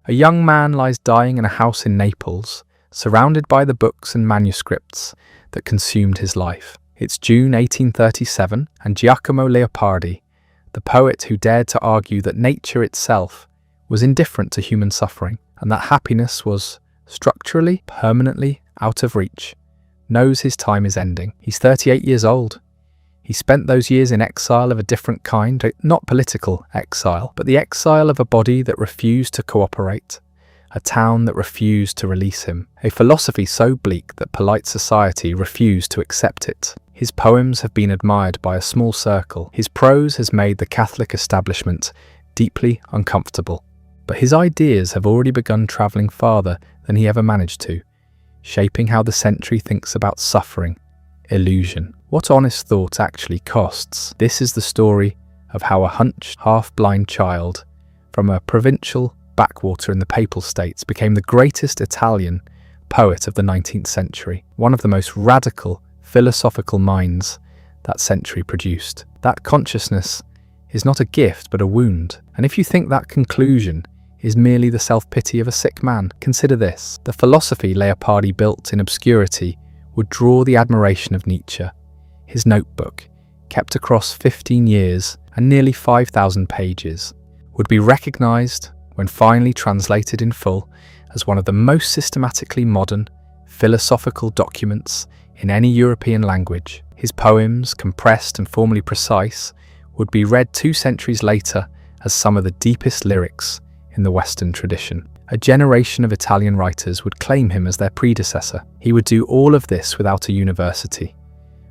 A young man lies dying in a house in Naples, surrounded by the books and manuscripts that consumed his life. It's June 1837, and Giacomo Leopardi, the poet who dared to argue that nature itself was indifferent to human suffering and that happiness was structurally, permanently out of reach, knows his time is ending. He's 38 years old. He spent those years in exile of a different kind, not political exile, but the exile of a body that refused to cooperate, a town that refused to release him, a philosophy so bleak that polite society refused to accept it. His poems have been admired by a small circle. His prose has made the Catholic establishment deeply uncomfortable. But his ideas have already begun travelling farther than he ever managed to, shaping how the century thinks about suffering, illusion. What honest thought actually costs? This is the story of how a hunched, half-blind child from a provincial backwater in the Papal States became the greatest Italian poet of the 19th century, one of the most radical philosophical minds that century produced. That consciousness is not a gift but a wound, and if you think that conclusion is merely the self-pity of a sick man, consider this. The philosophy Leopardi built in obscurity would draw the admiration of Nietzsche. His notebook, kept across 15 years and nearly 5,000 pages, would be recognized, when finally translated in full, as one of the most systematically modern, philosophical documents in any European language. His poems, compressed and formally precise, would be read 2 centuries later as some of the deepest lyrics in the Western tradition. A generation of Italian writers would claim him as their predecessor. He would do all of this without a university,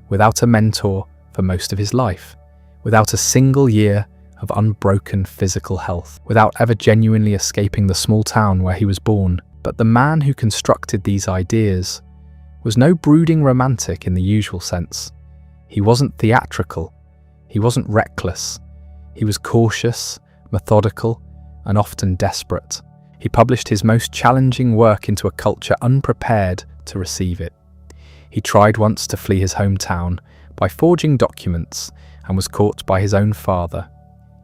without a mentor for most of his life, without a single year of unbroken physical health, without ever genuinely escaping the small town where he was born. But the man who constructed these ideas was no brooding romantic in the usual sense. He wasn't theatrical. He wasn't reckless. He was cautious, methodical, and often desperate. He published his most challenging work into a culture unprepared to receive it. He tried once to flee his hometown by forging documents and was caught by his own father.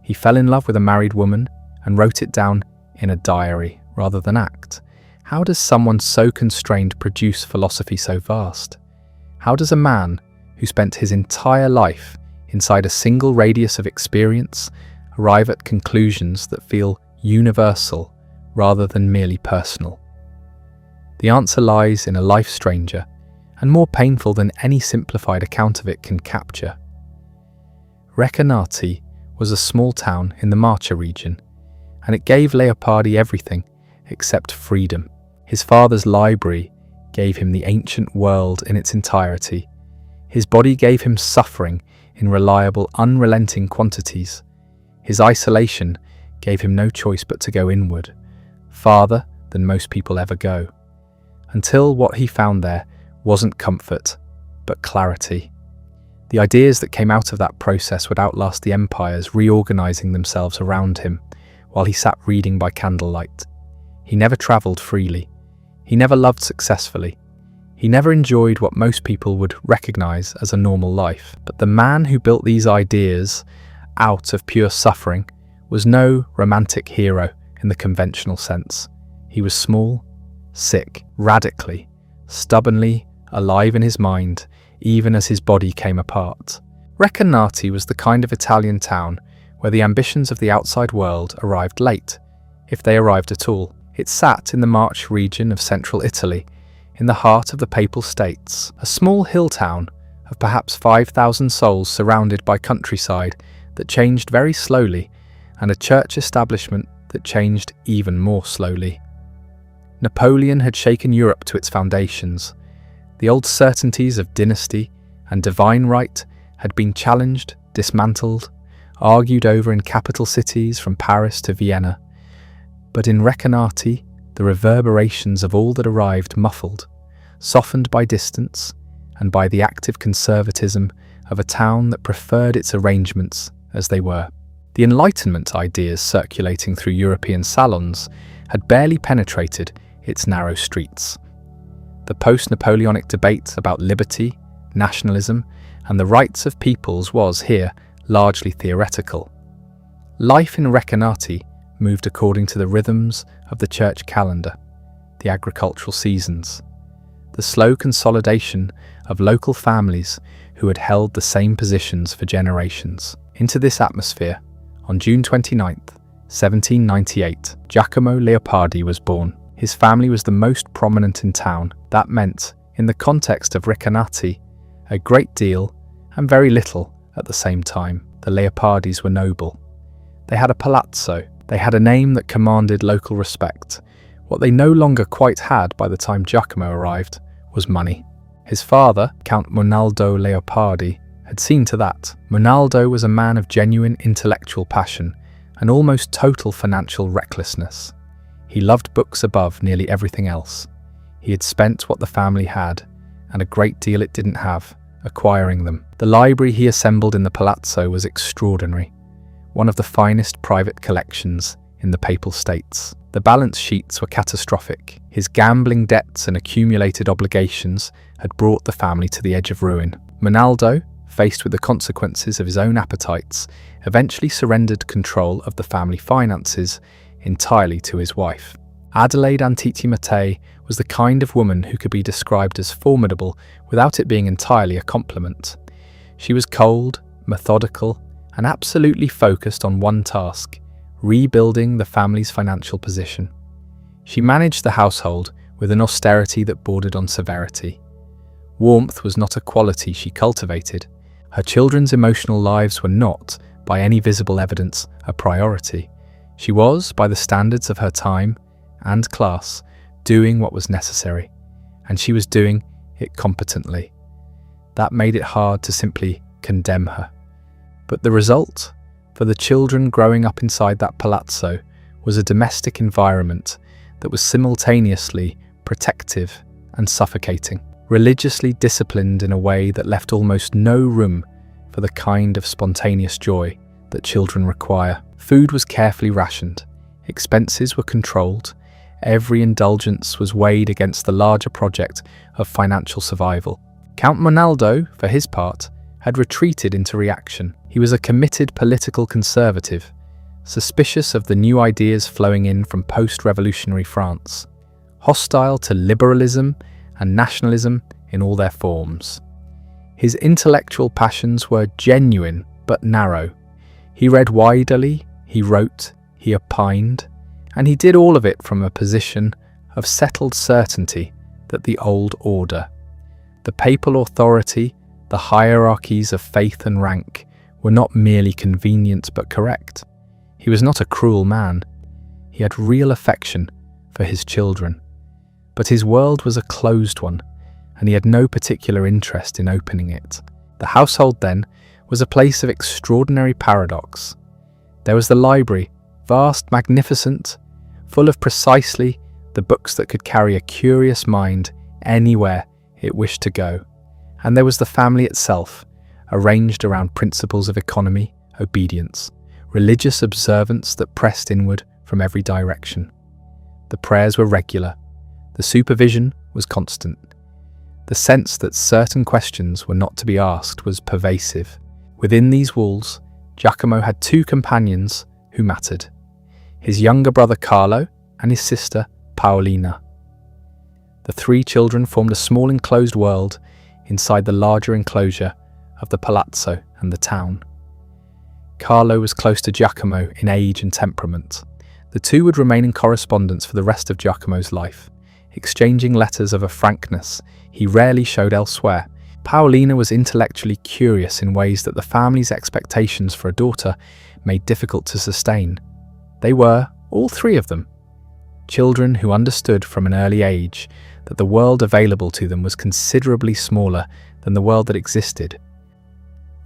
He fell in love with a married woman and wrote it down in a diary rather than act. How does someone so constrained produce philosophy so vast? How does a man who spent his entire life inside a single radius of experience arrive at conclusions that feel universal rather than merely personal? The answer lies in a life stranger and more painful than any simplified account of it can capture. Recanati was a small town in the Marche region, and it gave Leopardi everything except freedom. His father's library gave him the ancient world in its entirety. His body gave him suffering in reliable, unrelenting quantities. His isolation gave him no choice but to go inward, farther than most people ever go, until what he found there wasn't comfort, but clarity. The ideas that came out of that process would outlast the empires reorganizing themselves around him while he sat reading by candlelight. He never travelled freely. He never loved successfully. He never enjoyed what most people would recognize as a normal life. But the man who built these ideas out of pure suffering was no romantic hero in the conventional sense. He was small, sick, radically, stubbornly alive in his mind, even as his body came apart. Recanati was the kind of Italian town where the ambitions of the outside world arrived late, if they arrived at all. It sat in the Marche region of central Italy, in the heart of the Papal States, a small hill town of perhaps 5,000 souls surrounded by countryside that changed very slowly, and a church establishment that changed even more slowly. Napoleon had shaken Europe to its foundations. The old certainties of dynasty and divine right had been challenged, dismantled, argued over in capital cities from Paris to Vienna. But in Recanati, the reverberations of all that arrived muffled, softened by distance and by the active conservatism of a town that preferred its arrangements as they were. The Enlightenment ideas circulating through European salons had barely penetrated its narrow streets. The post-Napoleonic debate about liberty, nationalism, and the rights of peoples was here largely theoretical. Life in Recanati moved according to the rhythms of the church calendar, the agricultural seasons, the slow consolidation of local families who had held the same positions for generations. Into this atmosphere, on June 29, 1798, Giacomo Leopardi was born. His family was the most prominent in town. That meant, in the context of Recanati, a great deal and very little at the same time. The Leopardis were noble. They had a palazzo. They had a name that commanded local respect. What they no longer quite had by the time Giacomo arrived was money. His father, Count Monaldo Leopardi, had seen to that. Monaldo was a man of genuine intellectual passion and almost total financial recklessness. He loved books above nearly everything else. He had spent what the family had, and a great deal it didn't have, acquiring them. The library he assembled in the palazzo was extraordinary, one of the finest private collections in the Papal States. The balance sheets were catastrophic. His gambling debts and accumulated obligations had brought the family to the edge of ruin. Monaldo, faced with the consequences of his own appetites, eventually surrendered control of the family finances entirely to his wife. Adelaide Antitti was the kind of woman who could be described as formidable without it being entirely a compliment. She was cold, methodical, and absolutely focused on one task: rebuilding the family's financial position. She managed the household with an austerity that bordered on severity. Warmth was not a quality she cultivated. Her children's emotional lives were not, by any visible evidence, a priority. She was, by the standards of her time and class, doing what was necessary, and she was doing it competently. That made it hard to simply condemn her. But the result, for the children growing up inside that palazzo, was a domestic environment that was simultaneously protective and suffocating, religiously disciplined in a way that left almost no room for the kind of spontaneous joy that children require. Food was carefully rationed, expenses were controlled, every indulgence was weighed against the larger project of financial survival. Count Monaldo, for his part, had retreated into reaction. He was a committed political conservative, suspicious of the new ideas flowing in from post-revolutionary France, hostile to liberalism and nationalism in all their forms. His intellectual passions were genuine but narrow. He read widely, he wrote, he opined, and he did all of it from a position of settled certainty that the old order, the papal authority, the hierarchies of faith and rank, were not merely convenient but correct. He was not a cruel man. He had real affection for his children. But his world was a closed one, and he had no particular interest in opening it. The household, then, was a place of extraordinary paradox. There was the library, vast, magnificent, full of precisely the books that could carry a curious mind anywhere it wished to go. And there was the family itself, arranged around principles of economy, obedience, religious observance that pressed inward from every direction. The prayers were regular. The supervision was constant. The sense that certain questions were not to be asked was pervasive. Within these walls, Giacomo had two companions who mattered: his younger brother Carlo and his sister Paolina. The three children formed a small enclosed world inside the larger enclosure of the palazzo and the town. Carlo was close to Giacomo in age and temperament. The two would remain in correspondence for the rest of Giacomo's life, exchanging letters of a frankness he rarely showed elsewhere. Paolina was intellectually curious in ways that the family's expectations for a daughter made difficult to sustain. They were, all three of them, children who understood from an early age that the world available to them was considerably smaller than the world that existed.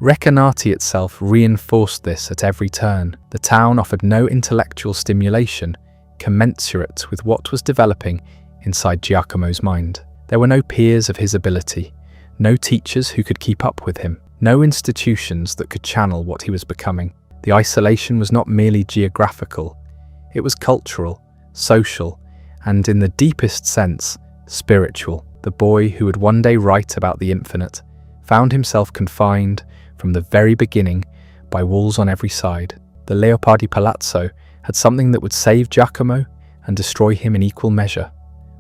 Recanati itself reinforced this at every turn. The town offered no intellectual stimulation commensurate with what was developing inside Giacomo's mind. There were no peers of his ability, no teachers who could keep up with him, no institutions that could channel what he was becoming. The isolation was not merely geographical, it was cultural, social, and in the deepest sense, spiritual. The boy who would one day write about the infinite found himself confined from the very beginning by walls on every side. The Leopardi Palazzo had something that would save Giacomo and destroy him in equal measure,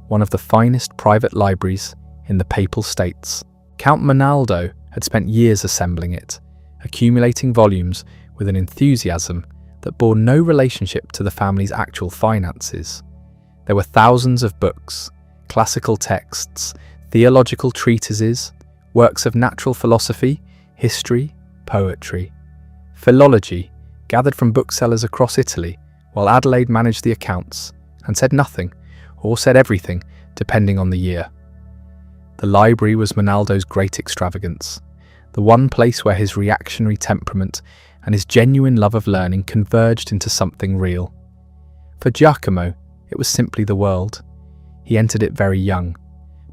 one of the finest private libraries in the Papal States. Count Monaldo had spent years assembling it, accumulating volumes with an enthusiasm that bore no relationship to the family's actual finances. There were thousands of books, classical texts, theological treatises, works of natural philosophy, history, poetry, philology, gathered from booksellers across Italy, while Adelaide managed the accounts and said nothing, or said everything, depending on the year. The library was Monaldo's great extravagance, the one place where his reactionary temperament and his genuine love of learning converged into something real. For Giacomo, it was simply the world. He entered it very young,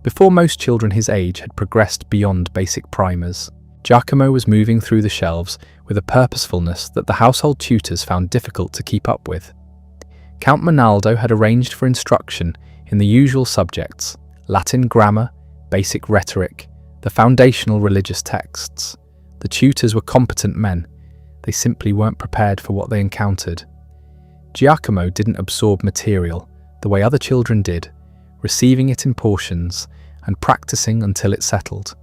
before most children his age had progressed beyond basic primers. Giacomo was moving through the shelves with a purposefulness that the household tutors found difficult to keep up with. Count Monaldo had arranged for instruction in the usual subjects: Latin grammar, basic rhetoric, the foundational religious texts. The tutors were competent men. They simply weren't prepared for what they encountered. Giacomo didn't absorb material the way other children did, receiving it in portions and practicing until it settled.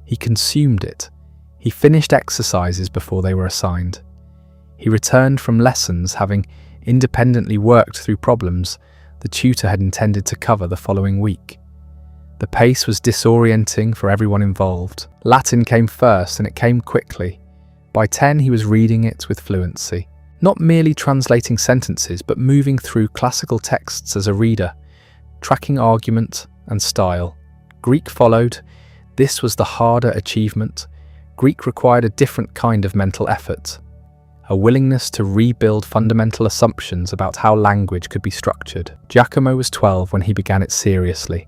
He consumed it. He finished exercises before they were assigned. He returned from lessons having independently worked through problems the tutor had intended to cover the following week. The pace was disorienting for everyone involved. Latin came first, and it came quickly. By 10, he was reading it with fluency, not merely translating sentences, but moving through classical texts as a reader, tracking argument and style. Greek followed. This was the harder achievement. Greek required a different kind of mental effort, a willingness to rebuild fundamental assumptions about how language could be structured. Giacomo was 12 when he began it seriously,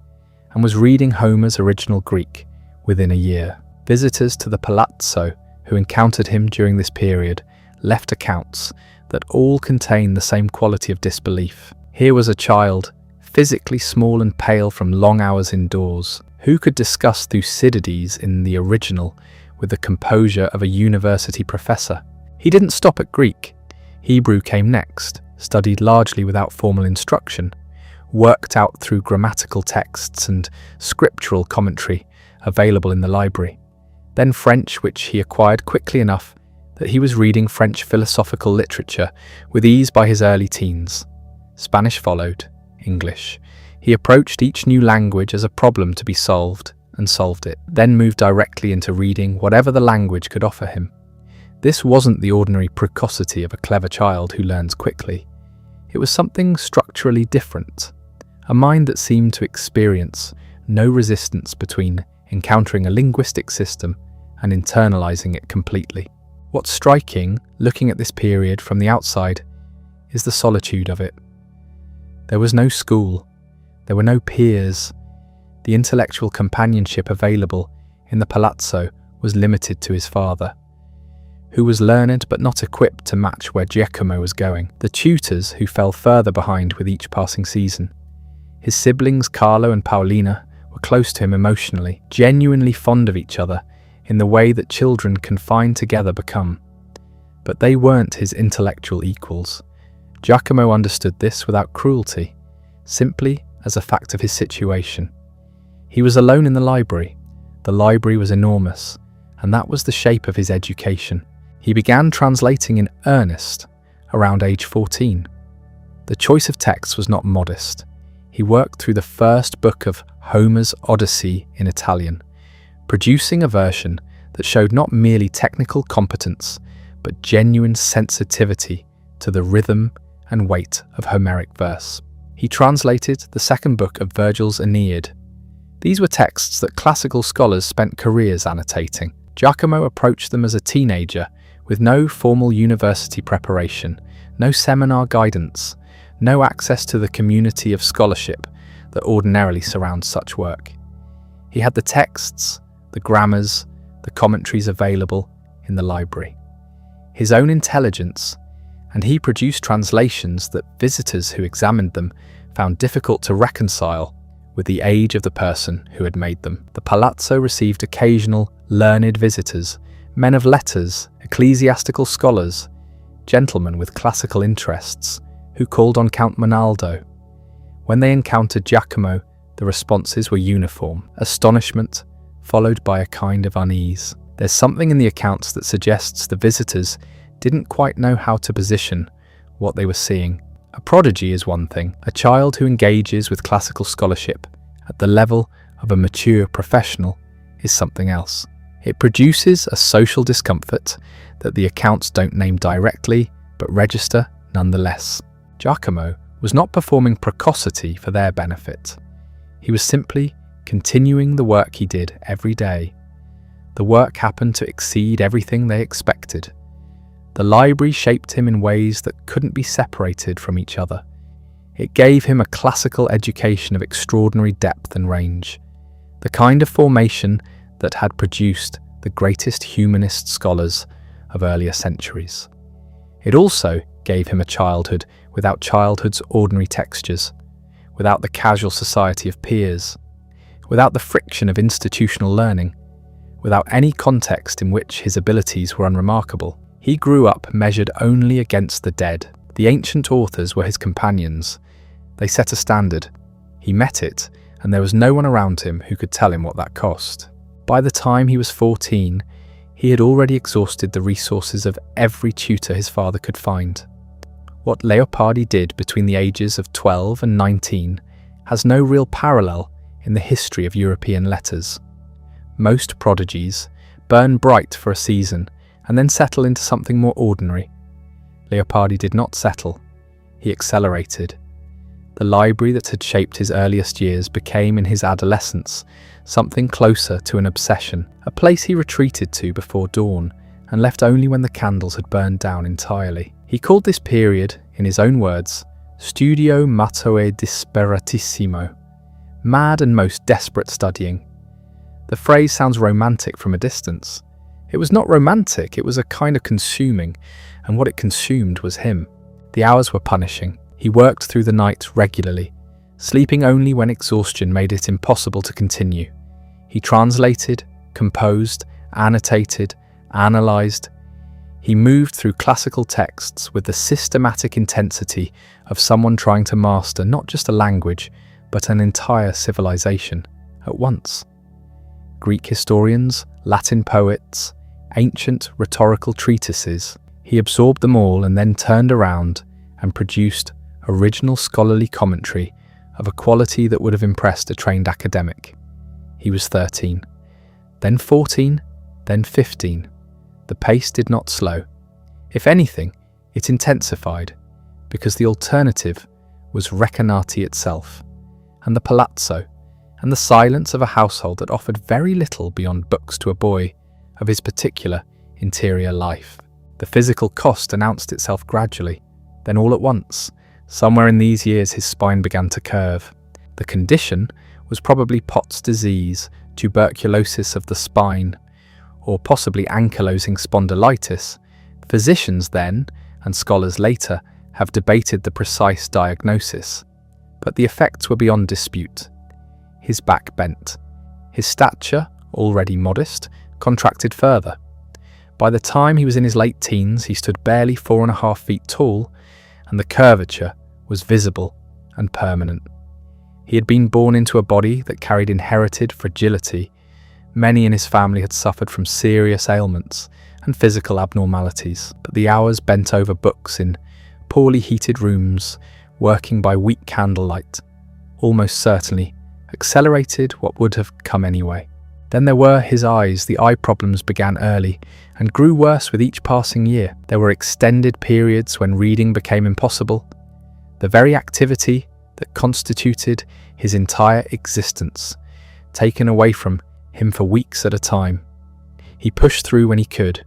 and was reading Homer's original Greek within a year. Visitors to the palazzo who encountered him during this period left accounts that all contained the same quality of disbelief. Here was a child, physically small and pale from long hours indoors, who could discuss Thucydides in the original with the composure of a university professor. He didn't stop at Greek. Hebrew came next, studied largely without formal instruction, worked out through grammatical texts and scriptural commentary available in the library. Then French, which he acquired quickly enough that he was reading French philosophical literature with ease by his early teens. Spanish followed, English. He approached each new language as a problem to be solved, and solved it, then moved directly into reading whatever the language could offer him. This wasn't the ordinary precocity of a clever child who learns quickly. It was something structurally different, a mind that seemed to experience no resistance between encountering a linguistic system and internalizing it completely. What's striking, looking at this period from the outside, is the solitude of it. There was no school. There were no peers. The intellectual companionship available in the palazzo was limited to his father, who was learned but not equipped to match where Giacomo was going. The tutors, who fell further behind with each passing season. His siblings Carlo and Paolina were close to him emotionally, genuinely fond of each other in the way that children confined together become. But they weren't his intellectual equals. Giacomo understood this without cruelty, simply as a fact of his situation. He was alone in the library. The library was enormous, and that was the shape of his education. He began translating in earnest around age 14. The choice of texts was not modest. He worked through the first book of Homer's Odyssey in Italian, producing a version that showed not merely technical competence, but genuine sensitivity to the rhythm and weight of Homeric verse. He translated the second book of Virgil's Aeneid. These were texts that classical scholars spent careers annotating. Giacomo approached them as a teenager with no formal university preparation, no seminar guidance, no access to the community of scholarship that ordinarily surrounds such work. He had the texts, the grammars, the commentaries available in the library. His own intelligence, and he produced translations that visitors who examined them found difficult to reconcile with the age of the person who had made them. The palazzo received occasional learned visitors, men of letters, ecclesiastical scholars, gentlemen with classical interests, who called on Count Monaldo. When they encountered Giacomo, the responses were uniform: astonishment, followed by a kind of unease. There's something in the accounts that suggests the visitors didn't quite know how to position what they were seeing. A prodigy is one thing. A child who engages with classical scholarship at the level of a mature professional is something else. It produces a social discomfort that the accounts don't name directly, but register nonetheless. Giacomo was not performing precocity for their benefit. He was simply continuing the work he did every day. The work happened to exceed everything they expected. The library shaped him in ways that couldn't be separated from each other. It gave him a classical education of extraordinary depth and range, the kind of formation that had produced the greatest humanist scholars of earlier centuries. It also gave him a childhood without childhood's ordinary textures, without the casual society of peers, without the friction of institutional learning, without any context in which his abilities were unremarkable. He grew up measured only against the dead. The ancient authors were his companions. They set a standard. He met it, and there was no one around him who could tell him what that cost. By the time he was 14, he had already exhausted the resources of every tutor his father could find. What Leopardi did between the ages of 12 and 19 has no real parallel in the history of European letters. Most prodigies burn bright for a season and then settle into something more ordinary. Leopardi did not settle. He accelerated. The library that had shaped his earliest years became in his adolescence something closer to an obsession, a place he retreated to before dawn and left only when the candles had burned down entirely. He called this period, in his own words, studio matto e disperatissimo, mad and most desperate studying. The phrase sounds romantic from a distance. It was not romantic, it was a kind of consuming, and what it consumed was him. The hours were punishing. He worked through the night regularly, sleeping only when exhaustion made it impossible to continue. He translated, composed, annotated, analysed. He moved through classical texts with the systematic intensity of someone trying to master not just a language, but an entire civilization at once. Greek historians, Latin poets, ancient rhetorical treatises. He absorbed them all and then turned around and produced original scholarly commentary of a quality that would have impressed a trained academic. He was 13, then 14, then 15. The pace did not slow. If anything, it intensified, because the alternative was Recanati itself, and the palazzo, and the silence of a household that offered very little beyond books to a boy of his particular interior life. The physical cost announced itself gradually, then all at once. Somewhere in these years his spine began to curve. The condition was probably Pott's disease, tuberculosis of the spine, or possibly ankylosing spondylitis. Physicians then, and scholars later, have debated the precise diagnosis, but the effects were beyond dispute. His back bent. His stature, already modest, contracted further. By the time he was in his late teens, he stood barely 4.5 feet tall, and the curvature was visible and permanent. He had been born into a body that carried inherited fragility. Many in his family had suffered from serious ailments and physical abnormalities, but the hours bent over books in poorly heated rooms, working by weak candlelight, almost certainly accelerated what would have come anyway. Then there were his eyes. The eye problems began early and grew worse with each passing year. There were extended periods when reading became impossible. The very activity that constituted his entire existence, taken away from him for weeks at a time. He pushed through when he could.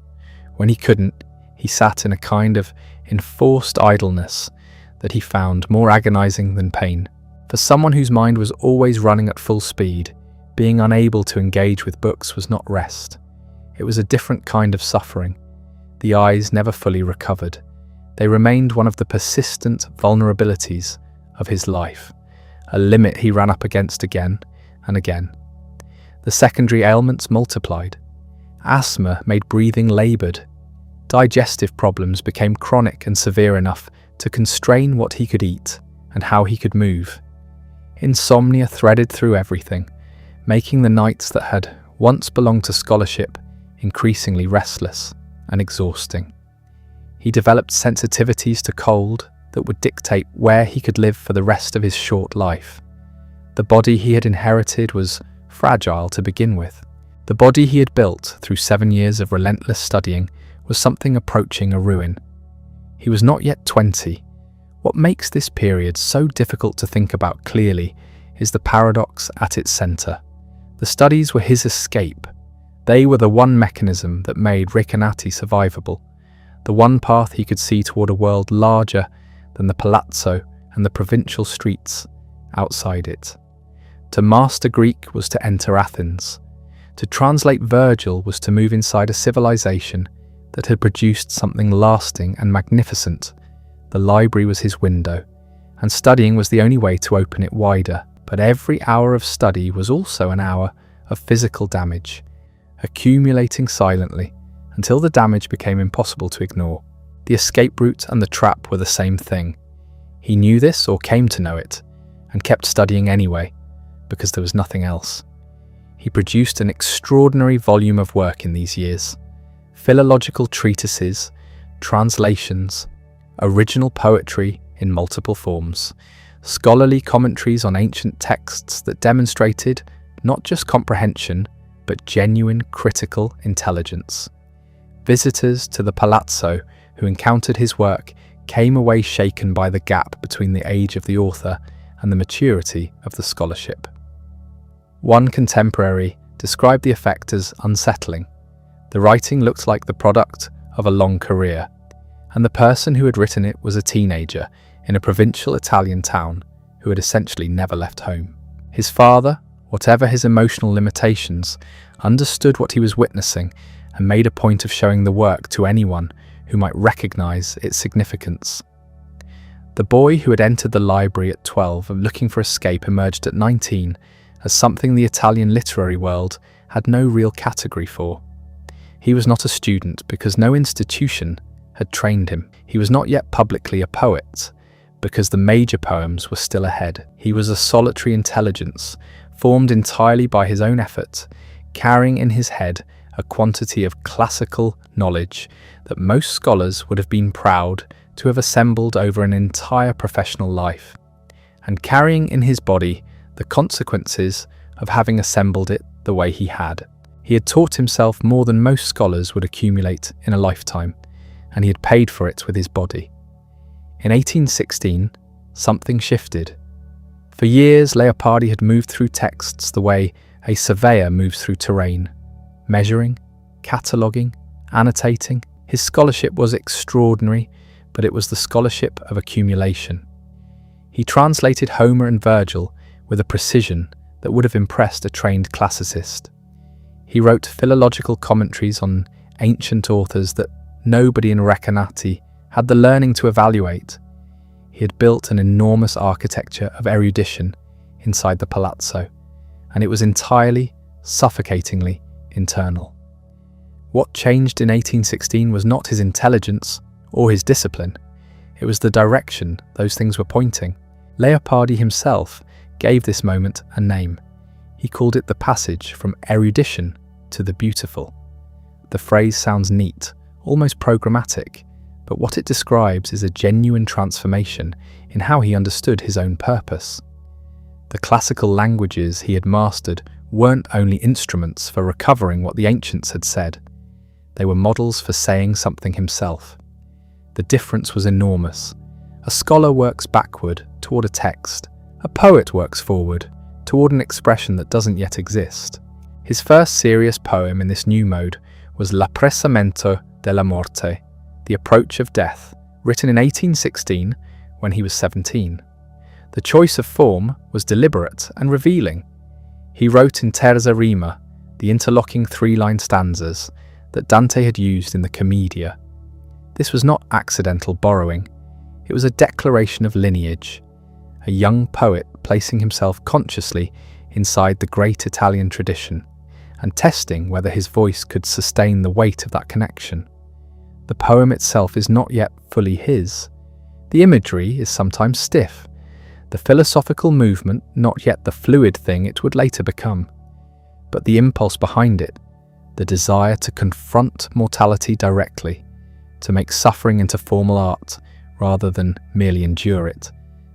When he couldn't, he sat in a kind of enforced idleness that he found more agonizing than pain. For someone whose mind was always running at full speed, being unable to engage with books was not rest. It was a different kind of suffering. The eyes never fully recovered. They remained one of the persistent vulnerabilities of his life, a limit he ran up against again and again. The secondary ailments multiplied. Asthma made breathing laboured. Digestive problems became chronic and severe enough to constrain what he could eat and how he could move. Insomnia threaded through everything, making the nights that had once belonged to scholarship increasingly restless and exhausting. He developed sensitivities to cold that would dictate where he could live for the rest of his short life. The body he had inherited was fragile to begin with. The body he had built through 7 years of relentless studying was something approaching a ruin. He was not yet 20. What makes this period so difficult to think about clearly is the paradox at its centre. The studies were his escape. They were the one mechanism that made Recanati survivable, the one path he could see toward a world larger than the palazzo and the provincial streets outside it. To master Greek was to enter Athens. To translate Virgil was to move inside a civilization that had produced something lasting and magnificent. The library was his window, and studying was the only way to open it wider. But every hour of study was also an hour of physical damage, accumulating silently until the damage became impossible to ignore. The escape route and the trap were the same thing. He knew this, or came to know it, and kept studying anyway, because there was nothing else. He produced an extraordinary volume of work in these years: philological treatises, translations, original poetry in multiple forms, scholarly commentaries on ancient texts that demonstrated not just comprehension, but genuine critical intelligence. Visitors to the palazzo who encountered his work came away shaken by the gap between the age of the author and the maturity of the scholarship. One contemporary described the effect as unsettling. The writing looked like the product of a long career, and the person who had written it was a teenager in a provincial Italian town who had essentially never left home. His father, whatever his emotional limitations, understood what he was witnessing and made a point of showing the work to anyone who might recognize its significance. The boy who had entered the library at 12 and looking for escape emerged at 19 as something the Italian literary world had no real category for. He was not a student because no institution had trained him. He was not yet publicly a poet because the major poems were still ahead. He was a solitary intelligence, formed entirely by his own effort, carrying in his head a quantity of classical knowledge that most scholars would have been proud to have assembled over an entire professional life, and carrying in his body the consequences of having assembled it the way he had. He had taught himself more than most scholars would accumulate in a lifetime, and he had paid for it with his body. In 1816, something shifted. For years, Leopardi had moved through texts the way a surveyor moves through terrain, measuring, cataloguing, annotating. His scholarship was extraordinary, but it was the scholarship of accumulation. He translated Homer and Virgil with a precision that would have impressed a trained classicist. He wrote philological commentaries on ancient authors that nobody in Recanati had the learning to evaluate. He had built an enormous architecture of erudition inside the palazzo, and it was entirely, suffocatingly internal. What changed in 1816 was not his intelligence or his discipline. It was the direction those things were pointing. Leopardi himself gave this moment a name. He called it the passage from erudition to the beautiful. The phrase sounds neat, almost programmatic, but what it describes is a genuine transformation in how he understood his own purpose. The classical languages he had mastered weren't only instruments for recovering what the ancients had said. They were models for saying something himself. The difference was enormous. A scholar works backward toward a text. A poet works forward toward an expression that doesn't yet exist. His first serious poem in this new mode was L'appressamento della morte, The Approach of Death, written in 1816 when he was 17. The choice of form was deliberate and revealing. He wrote in terza rima, the interlocking three-line stanzas that Dante had used in the Commedia. This was not accidental borrowing. It was a declaration of lineage, a young poet placing himself consciously inside the great Italian tradition and testing whether his voice could sustain the weight of that connection. The poem itself is not yet fully his. The imagery is sometimes stiff. The philosophical movement, not yet the fluid thing it would later become, but the impulse behind it, the desire to confront mortality directly, to make suffering into formal art rather than merely endure it.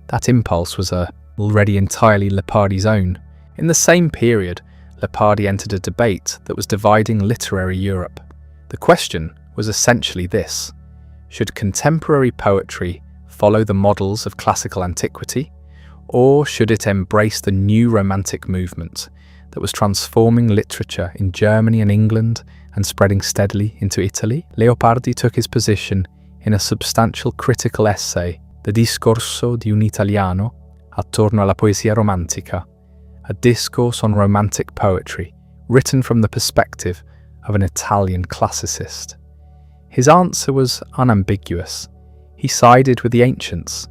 That impulse was already entirely Leopardi's own. In the same period, Leopardi entered a debate that was dividing literary Europe. The question was essentially this: should contemporary poetry follow the models of classical antiquity, or should it embrace the new Romantic movement that was transforming literature in Germany and England and spreading steadily into Italy? Leopardi took his position in a substantial critical essay, The discorso di un italiano attorno alla poesia romantica, a discourse on romantic poetry, written from the perspective of an Italian classicist. His answer was unambiguous. He sided with the ancients.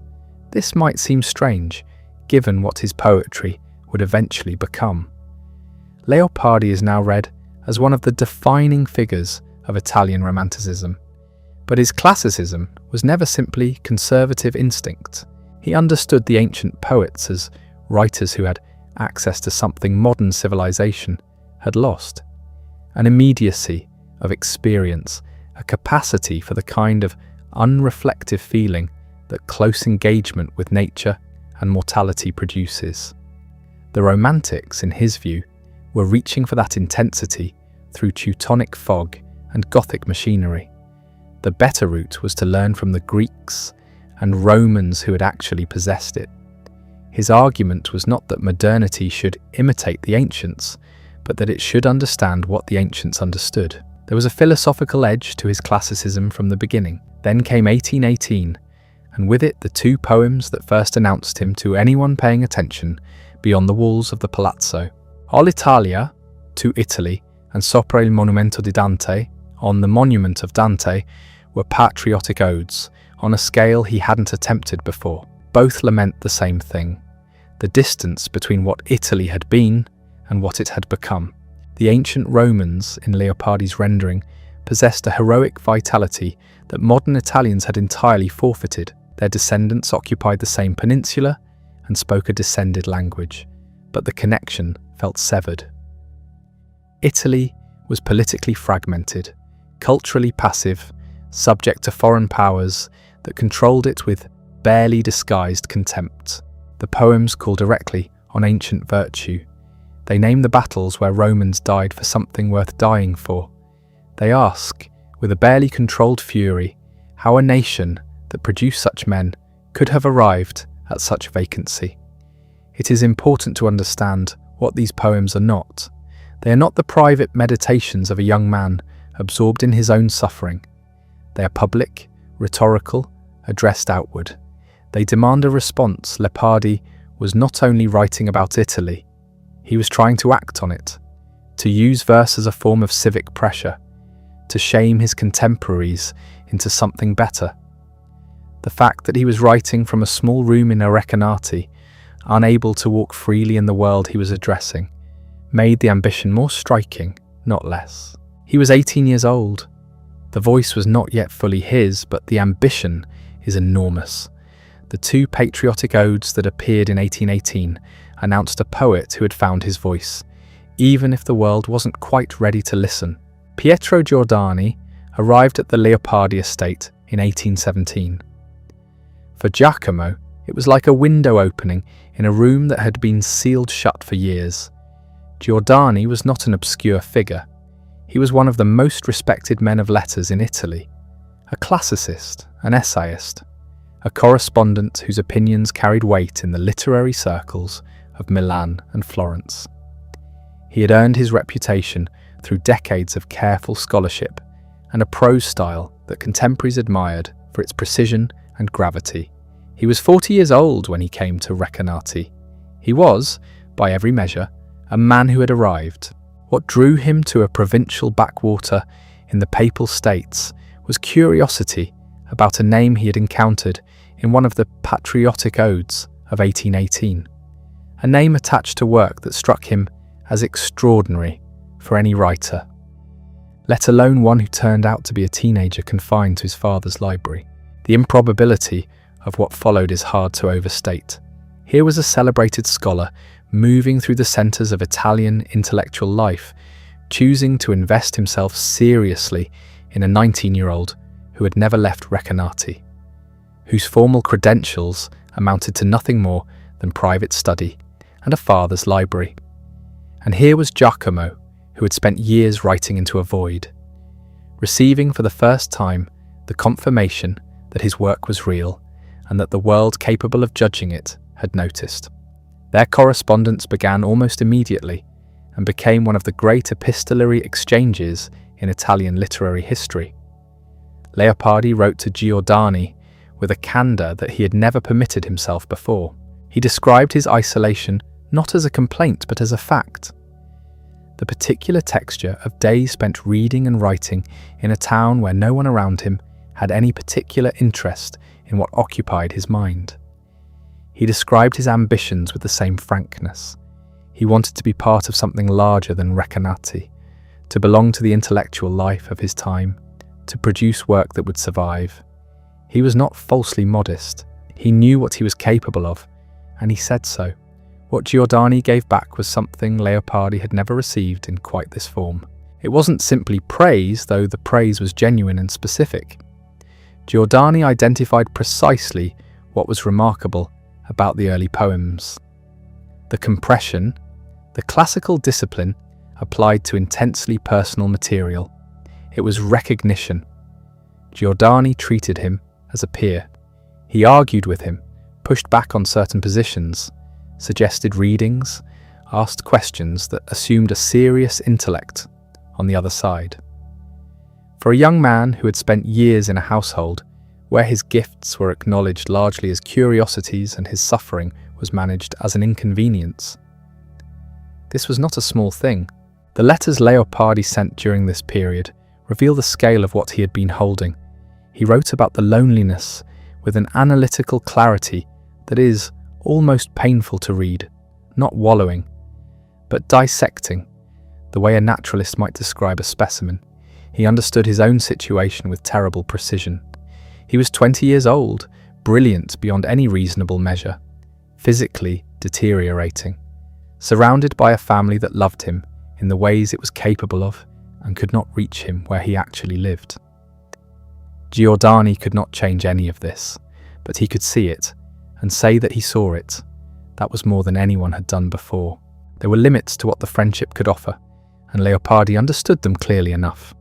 This might seem strange, given what his poetry would eventually become. Leopardi is now read as one of the defining figures of Italian Romanticism. But his classicism was never simply conservative instinct. He understood the ancient poets as writers who had access to something modern civilization had lost: an immediacy of experience, a capacity for the kind of unreflective feeling that close engagement with nature and mortality produces. The Romantics, in his view, were reaching for that intensity through Teutonic fog and Gothic machinery. The better route was to learn from the Greeks and Romans who had actually possessed it. His argument was not that modernity should imitate the ancients, but that it should understand what the ancients understood. There was a philosophical edge to his classicism from the beginning. Then came 1818, and with it the two poems that first announced him to anyone paying attention beyond the walls of the Palazzo. All'Italia, to Italy, and Sopra il monumento di Dante, on the monument of Dante, were patriotic odes, on a scale he hadn't attempted before. Both lament the same thing: the distance between what Italy had been and what it had become. The ancient Romans, in Leopardi's rendering, possessed a heroic vitality that modern Italians had entirely forfeited. Their descendants occupied the same peninsula and spoke a descended language, but the connection felt severed. Italy was politically fragmented, culturally passive, subject to foreign powers that controlled it with barely disguised contempt. The poems call directly on ancient virtue. They name the battles where Romans died for something worth dying for. They ask, with a barely controlled fury, how a nation that produced such men could have arrived at such vacancy. It is important to understand what these poems are not. They are not the private meditations of a young man absorbed in his own suffering. They are public, rhetorical, addressed outward. They demand a response. Leopardi was not only writing about Italy, he was trying to act on it, to use verse as a form of civic pressure, to shame his contemporaries into something better. The fact that he was writing from a small room in a Recanati, unable to walk freely in the world he was addressing, made the ambition more striking, not less. He was 18 years old. The voice was not yet fully his, but the ambition is enormous. The two patriotic odes that appeared in 1818 announced a poet who had found his voice, even if the world wasn't quite ready to listen. Pietro Giordani arrived at the Leopardi estate in 1817. For Giacomo, it was like a window opening in a room that had been sealed shut for years. Giordani was not an obscure figure. He was one of the most respected men of letters in Italy, a classicist, an essayist, a correspondent whose opinions carried weight in the literary circles of Milan and Florence. He had earned his reputation through decades of careful scholarship and a prose style that contemporaries admired for its precision and gravity. He was 40 years old when he came to Recanati. He was, by every measure, a man who had arrived. What drew him to a provincial backwater in the Papal States was curiosity about a name he had encountered in one of the patriotic odes of 1818, a name attached to work that struck him as extraordinary for any writer, let alone one who turned out to be a teenager confined to his father's library. The improbability of what followed is hard to overstate. Here was a celebrated scholar moving through the centres of Italian intellectual life, choosing to invest himself seriously in a 19-year-old who had never left Recanati, whose formal credentials amounted to nothing more than private study and a father's library. And here was Giacomo, who had spent years writing into a void, receiving for the first time the confirmation that his work was real and that the world capable of judging it had noticed. Their correspondence began almost immediately and became one of the great epistolary exchanges in Italian literary history. Leopardi wrote to Giordani with a candour that he had never permitted himself before. He described his isolation not as a complaint but as a fact. The particular texture of days spent reading and writing in a town where no one around him had any particular interest in what occupied his mind. He described his ambitions with the same frankness. He wanted to be part of something larger than Recanati, to belong to the intellectual life of his time, to produce work that would survive. He was not falsely modest. He knew what he was capable of, and he said so. What Giordani gave back was something Leopardi had never received in quite this form. It wasn't simply praise, though the praise was genuine and specific. Giordani identified precisely what was remarkable about the early poems. The compression, the classical discipline applied to intensely personal material. It was recognition. Giordani treated him as a peer. He argued with him, pushed back on certain positions, suggested readings, asked questions that assumed a serious intellect on the other side. For a young man who had spent years in a household where his gifts were acknowledged largely as curiosities and his suffering was managed as an inconvenience, this was not a small thing. The letters Leopardi sent during this period reveal the scale of what he had been holding. He wrote about the loneliness with an analytical clarity that is almost painful to read, not wallowing, but dissecting, the way a naturalist might describe a specimen. He understood his own situation with terrible precision. He was 20 years old, brilliant beyond any reasonable measure, physically deteriorating, surrounded by a family that loved him in the ways it was capable of and could not reach him where he actually lived. Giordani could not change any of this, but he could see it and say that he saw it. That was more than anyone had done before. There were limits to what the friendship could offer, and Leopardi understood them clearly enough.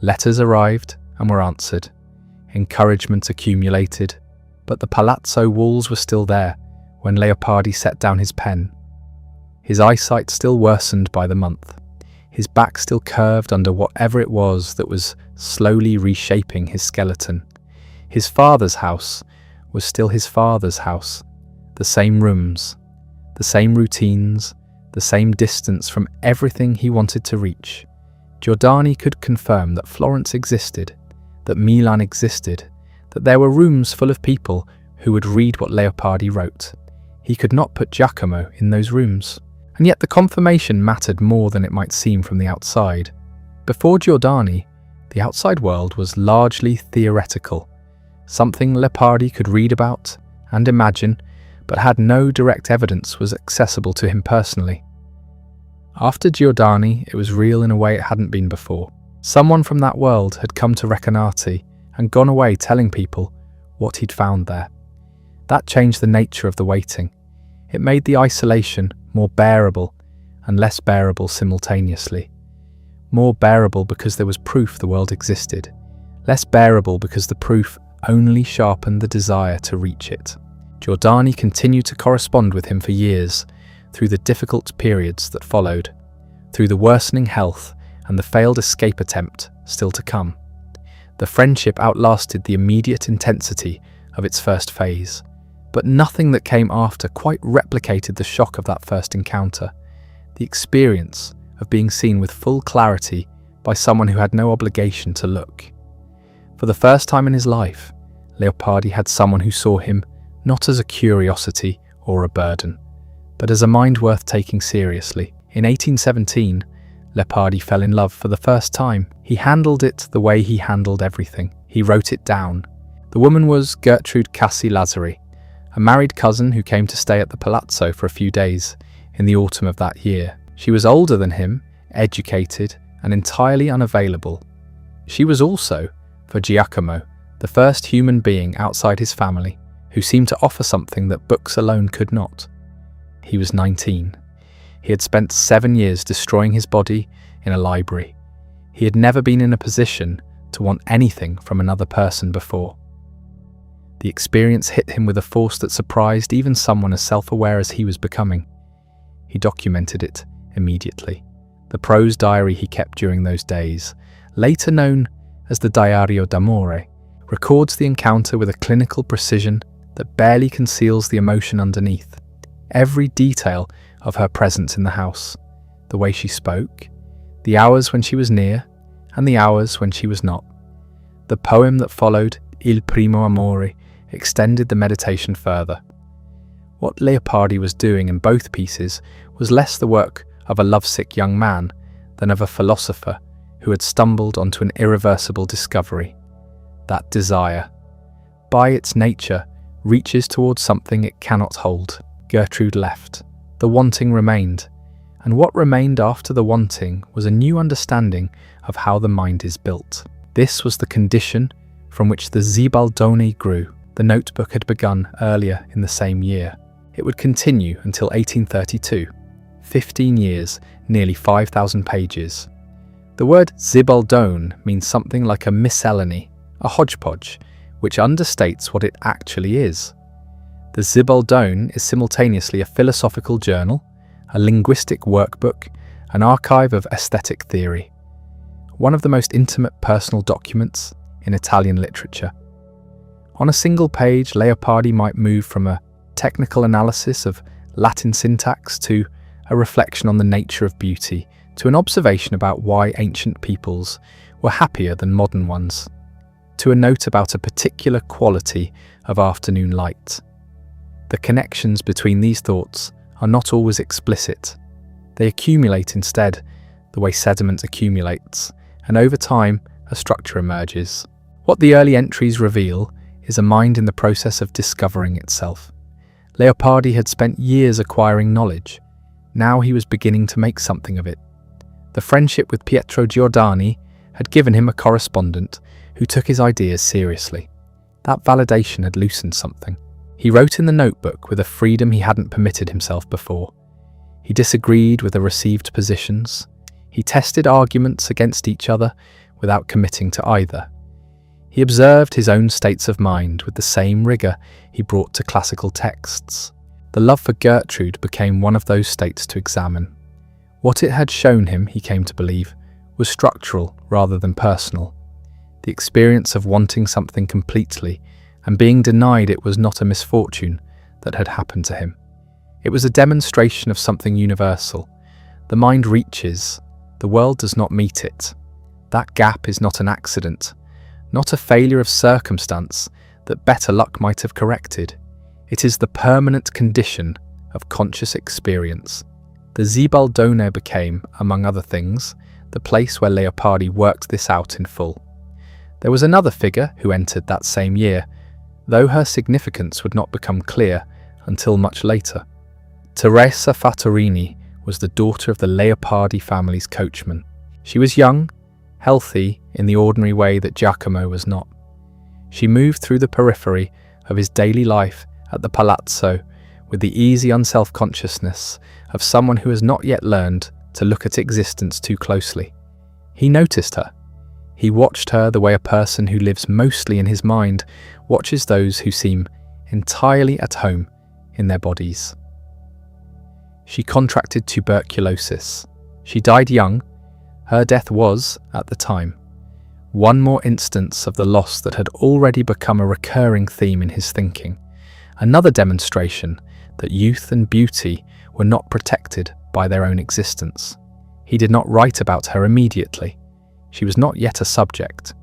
Letters arrived and were answered. Encouragement accumulated, but the palazzo walls were still there when Leopardi set down his pen. His eyesight still worsened by the month. His back still curved under whatever it was that was slowly reshaping his skeleton. His father's house was still his father's house. The same rooms, the same routines, the same distance from everything he wanted to reach. Giordani could confirm that Florence existed, that Milan existed, that there were rooms full of people who would read what Leopardi wrote. He could not put Giacomo in those rooms. And yet the confirmation mattered more than it might seem from the outside. Before Giordani, the outside world was largely theoretical, something Leopardi could read about and imagine, but had no direct evidence was accessible to him personally. After Giordani, it was real in a way it hadn't been before. Someone from that world had come to Recanati and gone away telling people what he'd found there. That changed the nature of the waiting. It made the isolation more bearable and less bearable simultaneously. More bearable because there was proof the world existed, less bearable because the proof only sharpened the desire to reach it. Giordani continued to correspond with him for years, through the difficult periods that followed, through the worsening health and the failed escape attempt still to come. The friendship outlasted the immediate intensity of its first phase, but nothing that came after quite replicated the shock of that first encounter, the experience of being seen with full clarity by someone who had no obligation to look. For the first time in his life, Leopardi had someone who saw him not as a curiosity or a burden, but as a mind worth taking seriously. In 1817, Leopardi fell in love for the first time. He handled it the way he handled everything. He wrote it down. The woman was Gertrude Cassi Lazzari, a married cousin who came to stay at the palazzo for a few days in the autumn of that year. She was older than him, educated, and entirely unavailable. She was also, for Giacomo, the first human being outside his family who seemed to offer something that books alone could not. He was 19. He had spent 7 years destroying his body in a library. He had never been in a position to want anything from another person before. The experience hit him with a force that surprised even someone as self-aware as he was becoming. He documented it immediately. The prose diary he kept during those days, later known as the Diario d'Amore, records the encounter with a clinical precision that barely conceals the emotion underneath. Every detail of her presence in the house, the way she spoke, the hours when she was near, and the hours when she was not. The poem that followed, Il primo amore, extended the meditation further. What Leopardi was doing in both pieces was less the work of a lovesick young man than of a philosopher who had stumbled onto an irreversible discovery. That desire, by its nature, reaches towards something it cannot hold. Gertrude left. The wanting remained, and what remained after the wanting was a new understanding of how the mind is built. This was the condition from which the Zibaldone grew. The notebook had begun earlier in the same year. It would continue until 1832. 15 years, nearly 5,000 pages. The word Zibaldone means something like a miscellany, a hodgepodge, which understates what it actually is. The Zibaldone is simultaneously a philosophical journal, a linguistic workbook, an archive of aesthetic theory. One of the most intimate personal documents in Italian literature. On a single page, Leopardi might move from a technical analysis of Latin syntax to a reflection on the nature of beauty, to an observation about why ancient peoples were happier than modern ones, to a note about a particular quality of afternoon light. The connections between these thoughts are not always explicit. They accumulate instead, the way sediment accumulates, and over time a structure emerges. What the early entries reveal is a mind in the process of discovering itself. Leopardi had spent years acquiring knowledge. Now he was beginning to make something of it. The friendship with Pietro Giordani had given him a correspondent who took his ideas seriously. That validation had loosened something. He wrote in the notebook with a freedom he hadn't permitted himself before. He disagreed with the received positions. He tested arguments against each other without committing to either. He observed his own states of mind with the same rigour he brought to classical texts. The love for Gertrude became one of those states to examine. What it had shown him, he came to believe, was structural rather than personal. The experience of wanting something completely and being denied it was not a misfortune that had happened to him. It was a demonstration of something universal. The mind reaches, the world does not meet it. That gap is not an accident, not a failure of circumstance that better luck might have corrected. It is the permanent condition of conscious experience. The Zibaldone became, among other things, the place where Leopardi worked this out in full. There was another figure who entered that same year, though her significance would not become clear until much later. Teresa Fattorini was the daughter of the Leopardi family's coachman. She was young, healthy in the ordinary way that Giacomo was not. She moved through the periphery of his daily life at the palazzo with the easy unself-consciousness of someone who has not yet learned to look at existence too closely. He noticed her. He watched her the way a person who lives mostly in his mind watches those who seem entirely at home in their bodies. She contracted tuberculosis. She died young. Her death was, at the time, one more instance of the loss that had already become a recurring theme in his thinking, another demonstration that youth and beauty were not protected by their own existence. He did not write about her immediately. She was not yet a subject,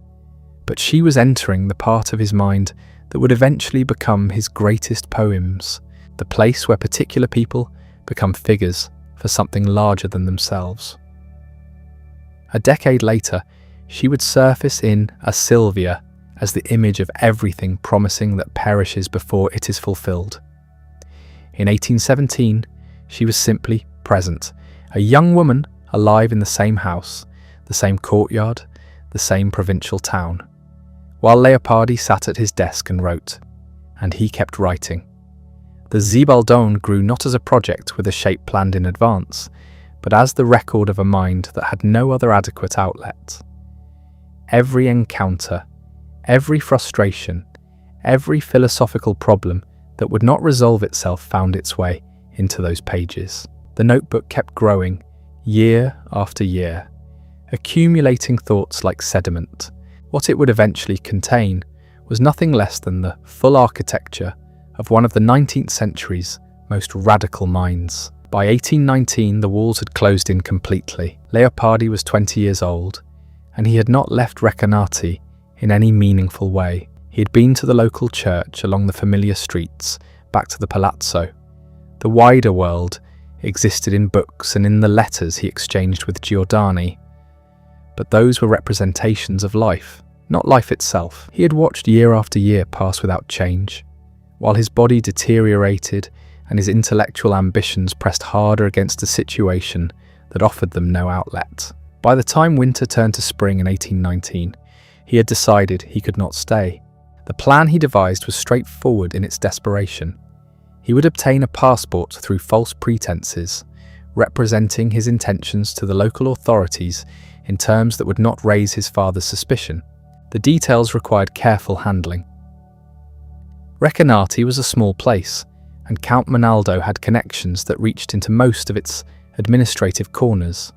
but she was entering the part of his mind that would eventually become his greatest poems, the place where particular people become figures for something larger than themselves. A decade later, she would surface in A Sylvia as the image of everything promising that perishes before it is fulfilled. In 1817, she was simply present, a young woman alive in the same house, the same courtyard, the same provincial town, while Leopardi sat at his desk and wrote, and he kept writing. The Zibaldone grew not as a project with a shape planned in advance, but as the record of a mind that had no other adequate outlet. Every encounter, every frustration, every philosophical problem that would not resolve itself found its way into those pages. The notebook kept growing, year after year, accumulating thoughts like sediment. What it would eventually contain was nothing less than the full architecture of one of the 19th century's most radical minds. By 1819, the walls had closed in completely. Leopardi was 20 years old, and he had not left Recanati in any meaningful way. He had been to the local church along the familiar streets, back to the palazzo. The wider world existed in books and in the letters he exchanged with Giordani. But those were representations of life, not life itself. He had watched year after year pass without change, while his body deteriorated and his intellectual ambitions pressed harder against a situation that offered them no outlet. By the time winter turned to spring in 1819, he had decided he could not stay. The plan he devised was straightforward in its desperation. He would obtain a passport through false pretenses, representing his intentions to the local authorities in terms that would not raise his father's suspicion. The details required careful handling. Recanati was a small place, and Count Monaldo had connections that reached into most of its administrative corners.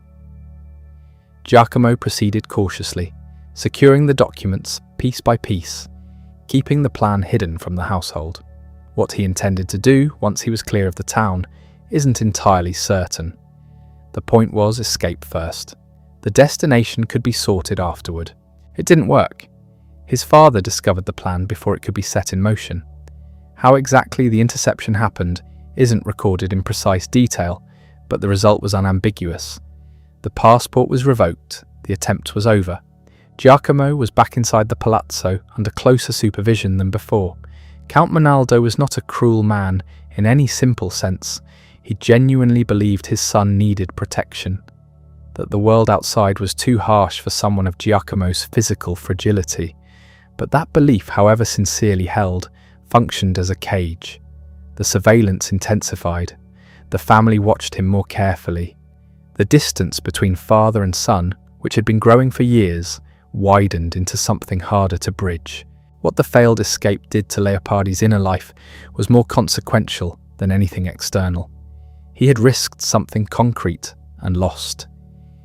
Giacomo proceeded cautiously, securing the documents piece by piece, keeping the plan hidden from the household. What he intended to do once he was clear of the town isn't entirely certain. The point was escape first. The destination could be sorted afterward. It didn't work. His father discovered the plan before it could be set in motion. How exactly the interception happened isn't recorded in precise detail, but the result was unambiguous. The passport was revoked, the attempt was over. Giacomo was back inside the palazzo under closer supervision than before. Count Monaldo was not a cruel man in any simple sense. He genuinely believed his son needed protection, that the world outside was too harsh for someone of Giacomo's physical fragility. But that belief, however sincerely held, functioned as a cage. The surveillance intensified. The family watched him more carefully. The distance between father and son, which had been growing for years, widened into something harder to bridge. What the failed escape did to Leopardi's inner life was more consequential than anything external. He had risked something concrete and lost.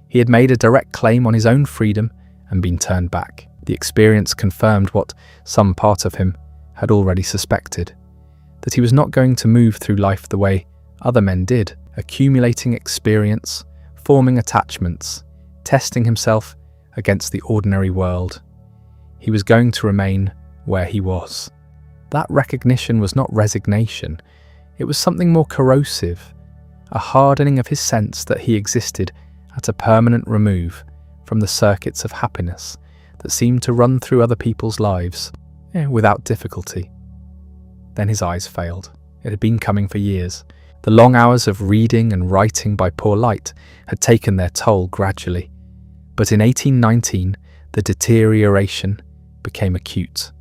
He had made a direct claim on his own freedom and been turned back. The experience confirmed what some part of him had already suspected, that he was not going to move through life the way other men did, accumulating experience, forming attachments, testing himself against the ordinary world. He was going to remain where he was. That recognition was not resignation. It was something more corrosive, a hardening of his sense that he existed at a permanent remove from the circuits of happiness that seemed to run through other people's lives, without difficulty. Then his eyes failed. It had been coming for years. The long hours of reading and writing by poor light had taken their toll gradually. But in 1819, the deterioration became acute.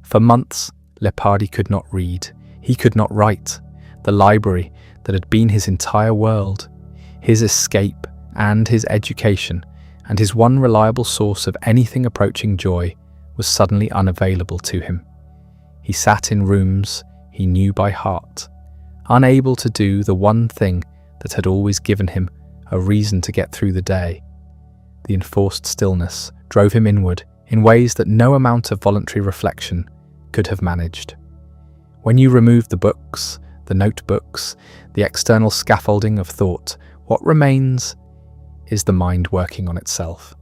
For months, Leopardi could not read. He could not write. The library that had been his entire world, his escape and his education, and his one reliable source of anything approaching joy, was suddenly unavailable to him. He sat in rooms he knew by heart, unable to do the one thing that had always given him a reason to get through the day. The enforced stillness drove him inward in ways that no amount of voluntary reflection could have managed. When you remove the books, the notebooks, the external scaffolding of thought, what remains is the mind working on itself,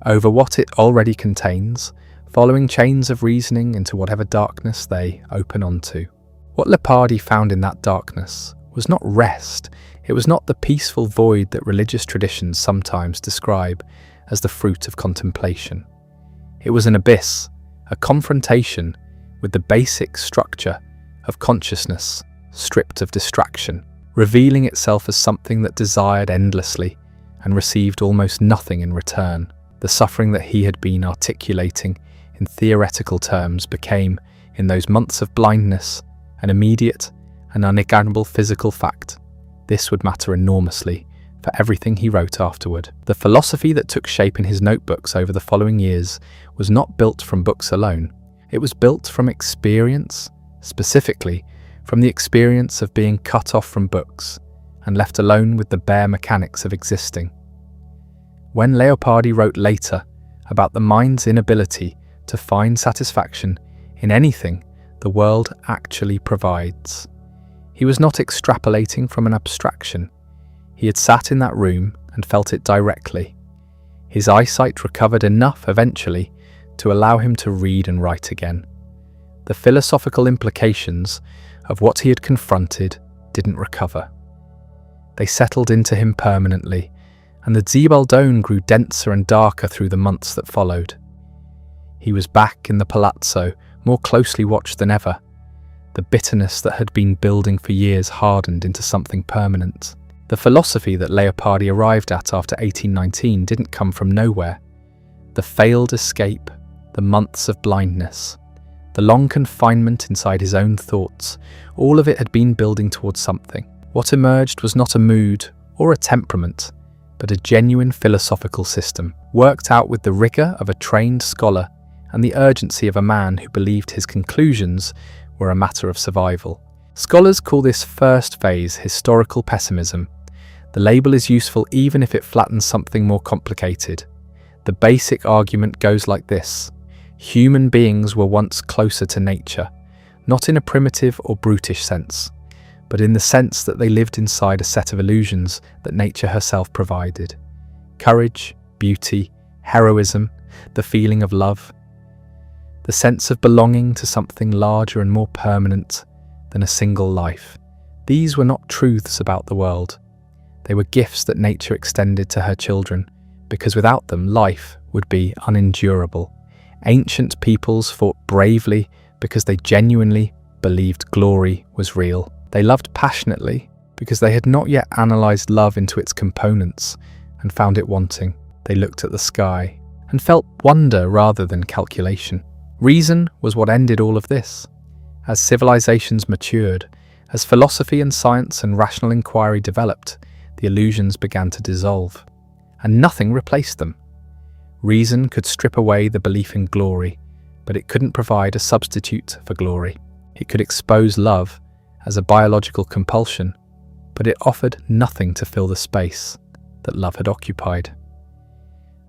over what it already contains, following chains of reasoning into whatever darkness they open onto. What Leopardi found in that darkness was not rest. It was not the peaceful void that religious traditions sometimes describe as the fruit of contemplation. It was an abyss, a confrontation with the basic structure of consciousness, stripped of distraction, revealing itself as something that desired endlessly and received almost nothing in return. The suffering that he had been articulating in theoretical terms became, in those months of blindness, an immediate and unexaminable physical fact. This would matter enormously for everything he wrote afterward. The philosophy that took shape in his notebooks over the following years was not built from books alone. It was built from experience, specifically from the experience of being cut off from books and left alone with the bare mechanics of existing. When Leopardi wrote later about the mind's inability to find satisfaction in anything the world actually provides, he was not extrapolating from an abstraction. He had sat in that room and felt it directly. His eyesight recovered enough eventually to allow him to read and write again. The philosophical implications of what he had confronted didn't recover. They settled into him permanently, and the Zibaldone grew denser and darker through the months that followed. He was back in the palazzo, more closely watched than ever. The bitterness that had been building for years hardened into something permanent. The philosophy that Leopardi arrived at after 1819 didn't come from nowhere. The failed escape, the months of blindness, the long confinement inside his own thoughts, all of it had been building towards something. What emerged was not a mood or a temperament, but a genuine philosophical system, worked out with the rigour of a trained scholar and the urgency of a man who believed his conclusions were a matter of survival. Scholars call this first phase historical pessimism. The label is useful even if it flattens something more complicated. The basic argument goes like this: human beings were once closer to nature, not in a primitive or brutish sense, but in the sense that they lived inside a set of illusions that nature herself provided. Courage, beauty, heroism, the feeling of love, the sense of belonging to something larger and more permanent than a single life. These were not truths about the world. They were gifts that nature extended to her children, because without them life would be unendurable. Ancient peoples fought bravely because they genuinely believed glory was real. They loved passionately because they had not yet analysed love into its components and found it wanting. They looked at the sky and felt wonder rather than calculation. Reason was what ended all of this. As civilizations matured, as philosophy and science and rational inquiry developed, the illusions began to dissolve, and nothing replaced them. Reason could strip away the belief in glory, but it couldn't provide a substitute for glory. It could expose love as a biological compulsion, but it offered nothing to fill the space that love had occupied.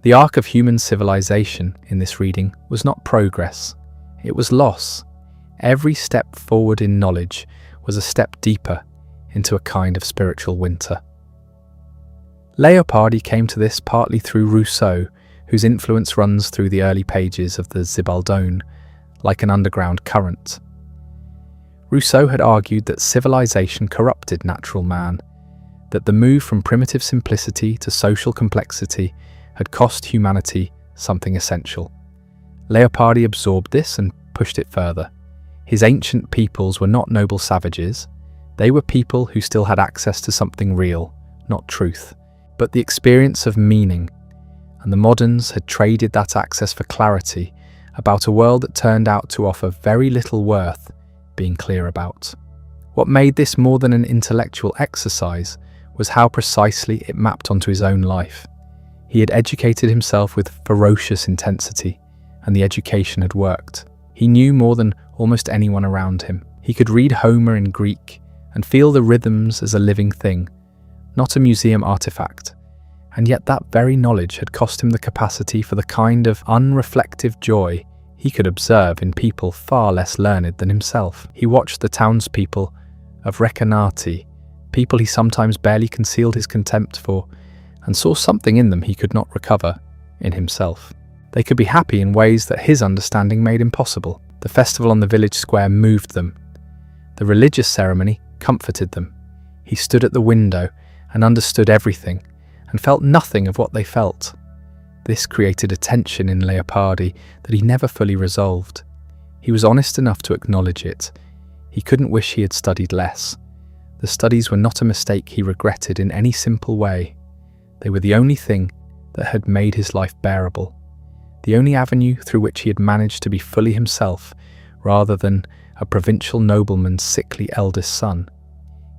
The arc of human civilization in this reading was not progress, it was loss. Every step forward in knowledge was a step deeper into a kind of spiritual winter. Leopardi came to this partly through Rousseau, whose influence runs through the early pages of the Zibaldone like an underground current. Rousseau had argued that civilization corrupted natural man, that the move from primitive simplicity to social complexity had cost humanity something essential. Leopardi absorbed this and pushed it further. His ancient peoples were not noble savages. They were people who still had access to something real, not truth, but the experience of meaning, and the moderns had traded that access for clarity about a world that turned out to offer very little worth being clear about. What made this more than an intellectual exercise was how precisely it mapped onto his own life. He had educated himself with ferocious intensity, and the education had worked. He knew more than almost anyone around him. He could read Homer in Greek and feel the rhythms as a living thing, not a museum artifact. And yet that very knowledge had cost him the capacity for the kind of unreflective joy he could observe in people far less learned than himself. He watched the townspeople of Recanati, people he sometimes barely concealed his contempt for, and saw something in them he could not recover in himself. They could be happy in ways that his understanding made impossible. The festival on the village square moved them. The religious ceremony comforted them. He stood at the window and understood everything, and felt nothing of what they felt. This created a tension in Leopardi that he never fully resolved. He was honest enough to acknowledge it. He couldn't wish he had studied less. The studies were not a mistake he regretted in any simple way. They were the only thing that had made his life bearable, the only avenue through which he had managed to be fully himself rather than a provincial nobleman's sickly eldest son.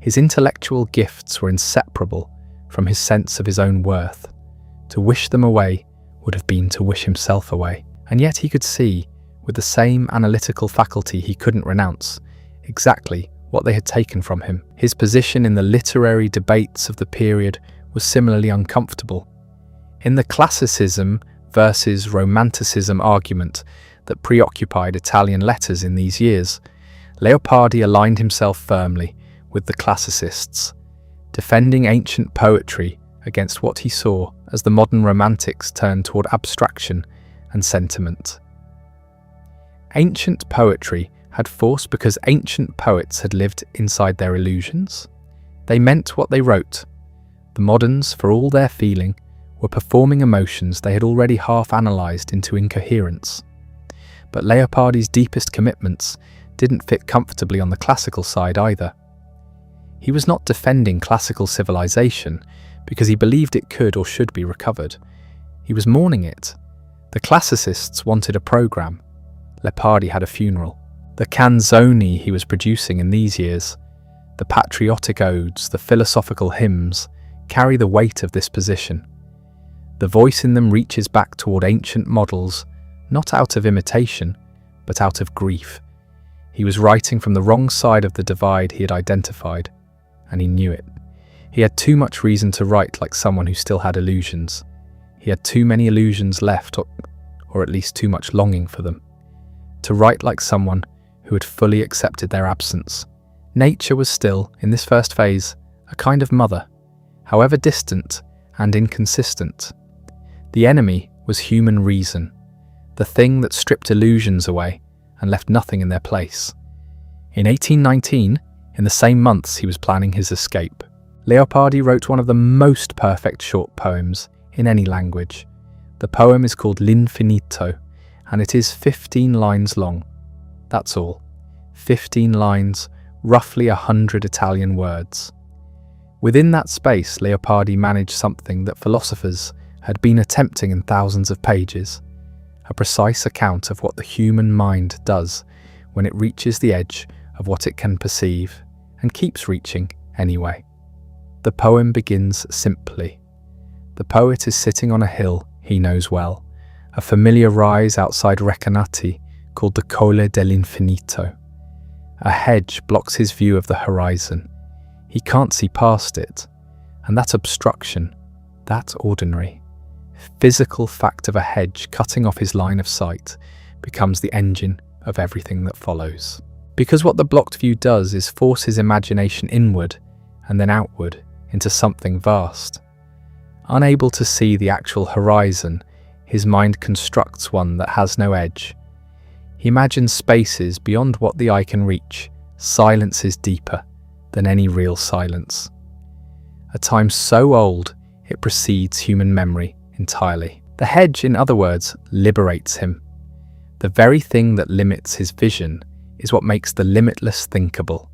His intellectual gifts were inseparable from his sense of his own worth. To wish them away would have been to wish himself away. And yet he could see, with the same analytical faculty he couldn't renounce, exactly what they had taken from him. His position in the literary debates of the period was similarly uncomfortable. In the classicism versus romanticism argument that preoccupied Italian letters in these years, Leopardi aligned himself firmly with the classicists, defending ancient poetry against what he saw as the modern romantics turned toward abstraction and sentiment. Ancient poetry had force because ancient poets had lived inside their illusions. They meant what they wrote. The moderns, for all their feeling, were performing emotions they had already half-analysed into incoherence. But Leopardi's deepest commitments didn't fit comfortably on the classical side either. He was not defending classical civilization because he believed it could or should be recovered. He was mourning it. The classicists wanted a programme. Leopardi had a funeral. The canzoni he was producing in these years, the patriotic odes, the philosophical hymns, carry the weight of this position. The voice in them reaches back toward ancient models, not out of imitation, but out of grief. He was writing from the wrong side of the divide he had identified, and he knew it. He had too much reason to write like someone who still had illusions. He had too many illusions left, or at least too much longing for them. To write like someone who had fully accepted their absence. Nature was still, in this first phase, a kind of mother, however distant and inconsistent. The enemy was human reason, the thing that stripped illusions away and left nothing in their place. In 1819, in the same months he was planning his escape, Leopardi wrote one of the most perfect short poems in any language. The poem is called L'Infinito, and it is 15 lines long. That's all. 15 lines, roughly 100 Italian words. Within that space, Leopardi managed something that philosophers had been attempting in thousands of pages, a precise account of what the human mind does when it reaches the edge of what it can perceive, and keeps reaching anyway. The poem begins simply. The poet is sitting on a hill he knows well, a familiar rise outside Recanati called the Colle dell'Infinito. A hedge blocks his view of the horizon. He can't see past it, and that obstruction, that ordinary, physical fact of a hedge cutting off his line of sight, becomes the engine of everything that follows. Because what the blocked view does is force his imagination inward and then outward into something vast. Unable to see the actual horizon, his mind constructs one that has no edge. He imagines spaces beyond what the eye can reach. Silence is deeper than any real silence. A time so old it precedes human memory entirely. The hedge, in other words, liberates him. The very thing that limits his vision is what makes the limitless thinkable.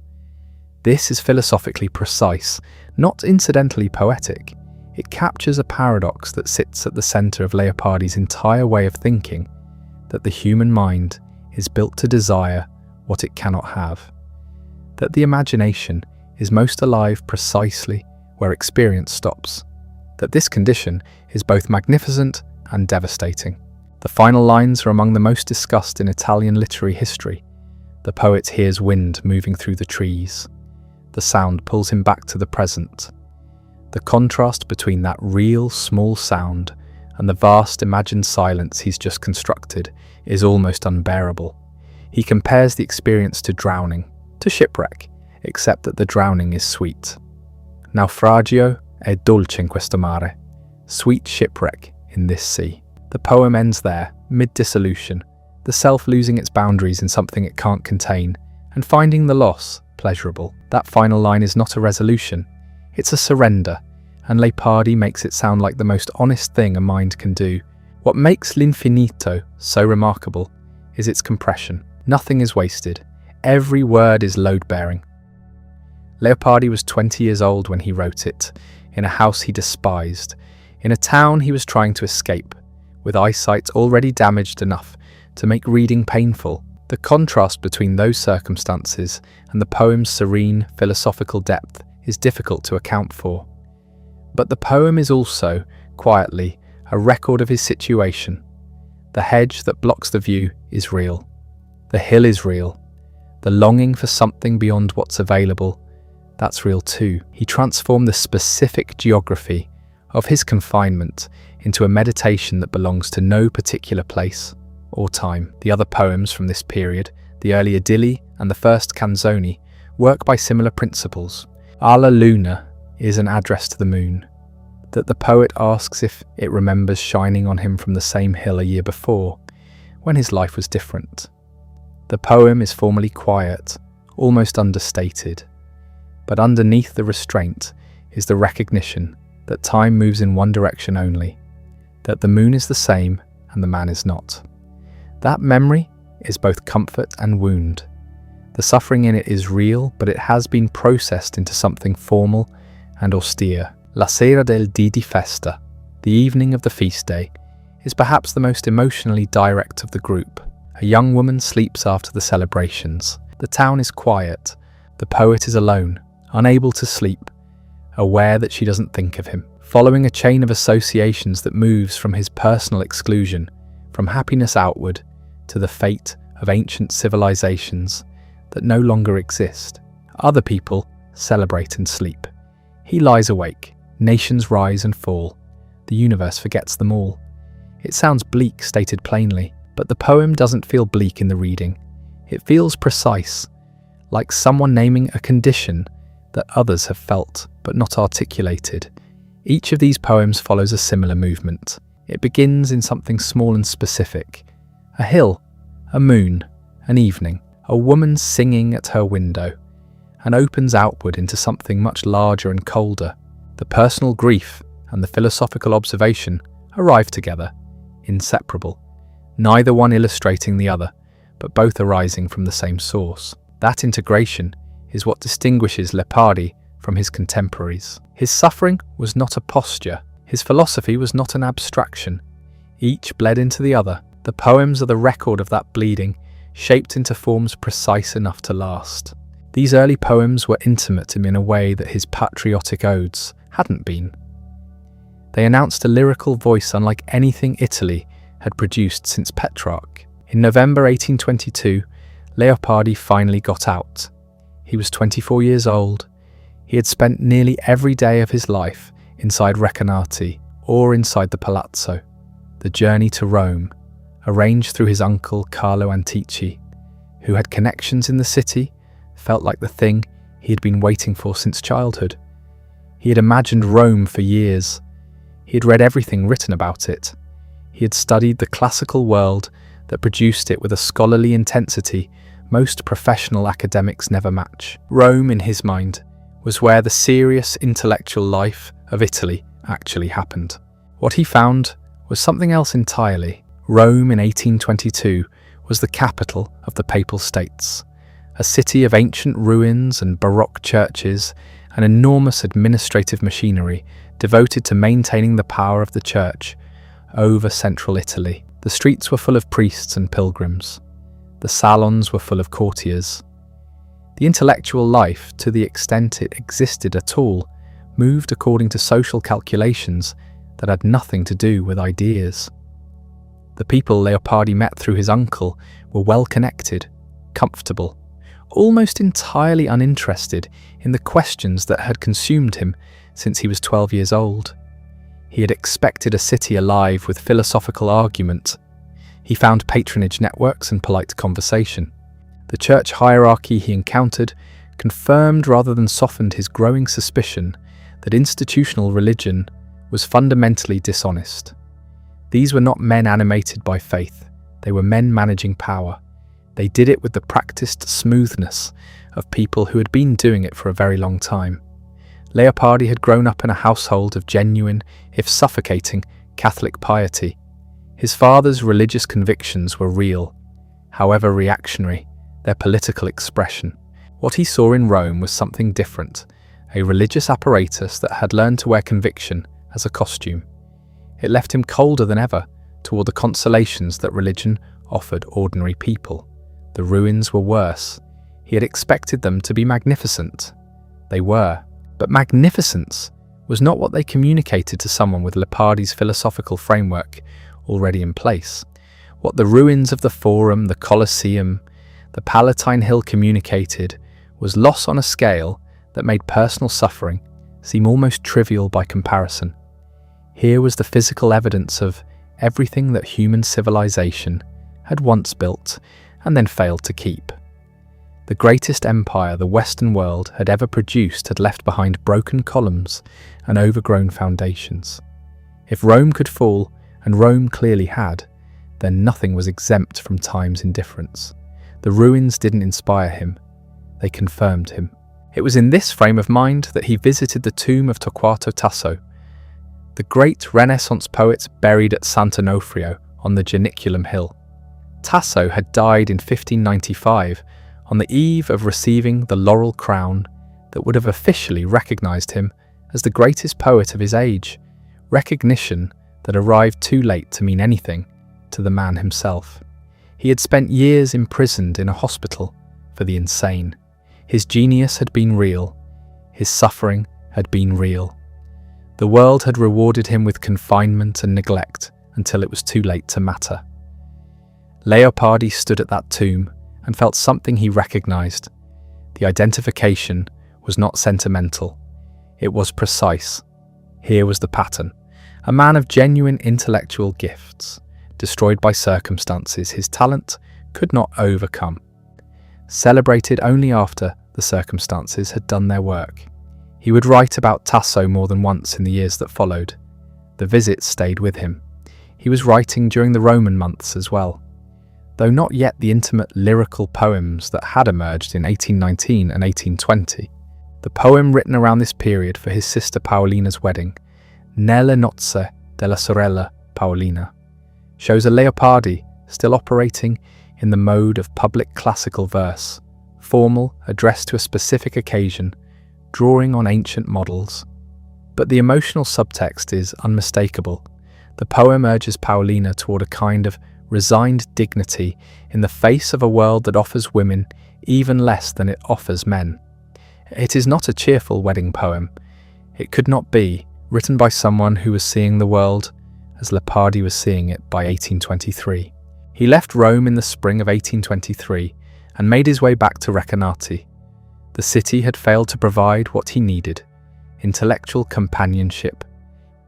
This is philosophically precise, not incidentally poetic. It captures a paradox that sits at the centre of Leopardi's entire way of thinking, that the human mind is built to desire what it cannot have, that the imagination is most alive precisely where experience stops, that this condition is both magnificent and devastating. The final lines are among the most discussed in Italian literary history. The poet hears wind moving through the trees. The sound pulls him back to the present. The contrast between that real small sound and the vast imagined silence he's just constructed is almost unbearable. He compares the experience to drowning, to shipwreck, except that the drowning is sweet. Naufragio è dolce in questo mare. Sweet shipwreck in this sea. The poem ends there, mid-dissolution, the self losing its boundaries in something it can't contain, and finding the loss pleasurable. That final line is not a resolution, it's a surrender, and Leopardi makes it sound like the most honest thing a mind can do What makes L'Infinito so remarkable is its compression. Nothing is wasted. Every word is load-bearing. Leopardi was 20 years old when he wrote it, in a house he despised, in a town he was trying to escape, with eyesight already damaged enough to make reading painful. The contrast between those circumstances and the poem's serene, philosophical depth is difficult to account for. But the poem is also, quietly, a record of his situation. The hedge that blocks the view is real. The hill is real. The longing for something beyond what's available, that's real too. He transformed the specific geography of his confinement into a meditation that belongs to no particular place or time. The other poems from this period, the early Idilli and the first Canzoni, work by similar principles. Alla Luna is an address to the moon, that the poet asks if it remembers shining on him from the same hill a year before, when his life was different. The poem is formally quiet, almost understated, but underneath the restraint is the recognition that time moves in one direction only, that the moon is the same and the man is not. That memory is both comfort and wound. The suffering in it is real, but it has been processed into something formal and austere. La sera del dì di festa, the evening of the feast day, is perhaps the most emotionally direct of the group. A young woman sleeps after the celebrations. The town is quiet. The poet is alone, unable to sleep, aware that she doesn't think of him. Following a chain of associations that moves from his personal exclusion, from happiness outward, to the fate of ancient civilizations that no longer exist. Other people celebrate and sleep. He lies awake. Nations rise and fall. The universe forgets them all. It sounds bleak stated plainly, but the poem doesn't feel bleak in the reading. It feels precise, like someone naming a condition that others have felt but not articulated. Each of these poems follows a similar movement. It begins in something small and specific. A hill, a moon, an evening, a woman singing at her window, and opens outward into something much larger and colder. The personal grief and the philosophical observation arrive together, inseparable, neither one illustrating the other, but both arising from the same source. That integration is what distinguishes Leopardi from his contemporaries. His suffering was not a posture. His philosophy was not an abstraction. Each bled into the other. The poems are the record of that bleeding, shaped into forms precise enough to last. These early poems were intimate to him in a way that his patriotic odes hadn't been. They announced a lyrical voice unlike anything Italy had produced since Petrarch. In November 1822, Leopardi finally got out. He was 24 years old. He had spent nearly every day of his life inside Recanati or inside the Palazzo. The journey to Rome, arranged through his uncle Carlo Antici, who had connections in the city, felt like the thing he had been waiting for since childhood. He had imagined Rome for years. He had read everything written about it. He had studied the classical world that produced it with a scholarly intensity most professional academics never match. Rome, in his mind, was where the serious intellectual life of Italy actually happened. What he found was something else entirely. Rome in 1822 was the capital of the Papal States, a city of ancient ruins and Baroque churches, an enormous administrative machinery devoted to maintaining the power of the church over central Italy. The streets were full of priests and pilgrims. The salons were full of courtiers. The intellectual life, to the extent it existed at all, moved according to social calculations that had nothing to do with ideas. The people Leopardi met through his uncle were well-connected, comfortable, almost entirely uninterested in the questions that had consumed him since he was 12 years old. He had expected a city alive with philosophical argument. He found patronage networks and polite conversation. The church hierarchy he encountered confirmed rather than softened his growing suspicion that institutional religion was fundamentally dishonest. These were not men animated by faith. They were men managing power. They did it with the practiced smoothness of people who had been doing it for a very long time. Leopardi had grown up in a household of genuine, if suffocating, Catholic piety. His father's religious convictions were real, however reactionary their political expression. What he saw in Rome was something different, a religious apparatus that had learned to wear conviction as a costume. It left him colder than ever toward the consolations that religion offered ordinary people. The ruins were worse. He had expected them to be magnificent. They were. But magnificence was not what they communicated to someone with Leopardi's philosophical framework already in place. What the ruins of the Forum, the Colosseum, the Palatine Hill communicated was loss on a scale that made personal suffering seem almost trivial by comparison. Here was the physical evidence of everything that human civilization had once built and then failed to keep. The greatest empire the Western world had ever produced had left behind broken columns and overgrown foundations. If Rome could fall, and Rome clearly had, then nothing was exempt from time's indifference. The ruins didn't inspire him, they confirmed him. It was in this frame of mind that he visited the tomb of Torquato Tasso, the great Renaissance poet buried at Sant'Onofrio on the Janiculum Hill. Tasso had died in 1595 on the eve of receiving the laurel crown that would have officially recognized him as the greatest poet of his age, recognition that arrived too late to mean anything to the man himself. He had spent years imprisoned in a hospital for the insane. His genius had been real. His suffering had been real. The world had rewarded him with confinement and neglect until it was too late to matter. Leopardi stood at that tomb and felt something he recognized. The identification was not sentimental. It was precise. Here was the pattern. A man of genuine intellectual gifts, destroyed by circumstances his talent could not overcome. Celebrated only after the circumstances had done their work. He would write about Tasso more than once in the years that followed. The visits stayed with him. He was writing during the Roman months as well, though not yet the intimate lyrical poems that had emerged in 1819 and 1820. The poem written around this period for his sister Paolina's wedding, Nelle nozze della sorella Paolina, shows a Leopardi still operating in the mode of public classical verse, formal, addressed to a specific occasion, drawing on ancient models. But the emotional subtext is unmistakable. The poem urges Paolina toward a kind of resigned dignity in the face of a world that offers women even less than it offers men. It is not a cheerful wedding poem. It could not be, written by someone who was seeing the world as Leopardi was seeing it by 1823. He left Rome in the spring of 1823 and made his way back to Recanati. The city had failed to provide what he needed: intellectual companionship,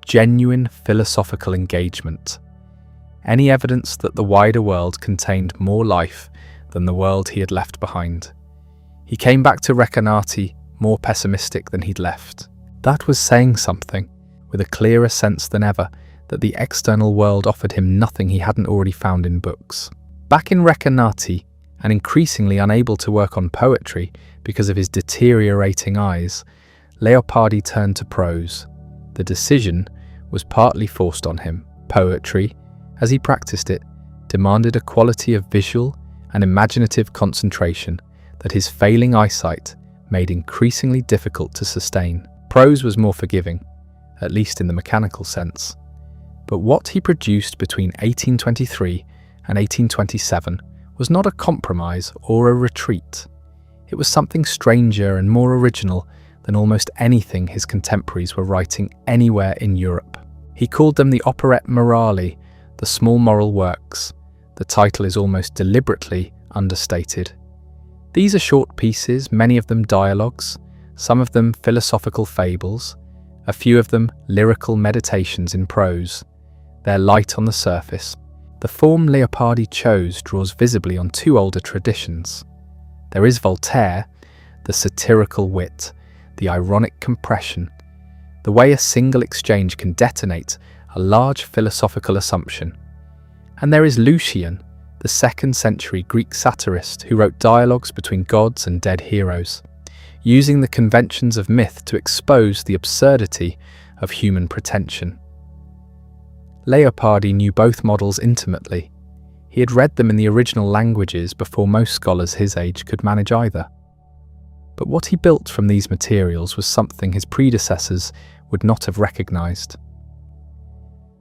genuine philosophical engagement, any evidence that the wider world contained more life than the world he had left behind. He came back to Recanati more pessimistic than he'd left. That was saying something, with a clearer sense than ever that the external world offered him nothing he hadn't already found in books. Back in Recanati, and increasingly unable to work on poetry because of his deteriorating eyes, Leopardi turned to prose. The decision was partly forced on him. Poetry, as he practiced it, demanded a quality of visual and imaginative concentration that his failing eyesight made increasingly difficult to sustain. Prose was more forgiving, at least in the mechanical sense. But what he produced between 1823 and 1827 was not a compromise or a retreat. It was something stranger and more original than almost anything his contemporaries were writing anywhere in Europe. He called them the Operette Morali, the small moral works. The title is almost deliberately understated. These are short pieces, many of them dialogues, some of them philosophical fables, a few of them lyrical meditations in prose. They're light on the surface. The form Leopardi chose draws visibly on two older traditions. There is Voltaire, the satirical wit, the ironic compression, the way a single exchange can detonate a large philosophical assumption. And there is Lucian, the 2nd century Greek satirist who wrote dialogues between gods and dead heroes, using the conventions of myth to expose the absurdity of human pretension. Leopardi knew both models intimately. He had read them in the original languages before most scholars his age could manage either. But what he built from these materials was something his predecessors would not have recognized.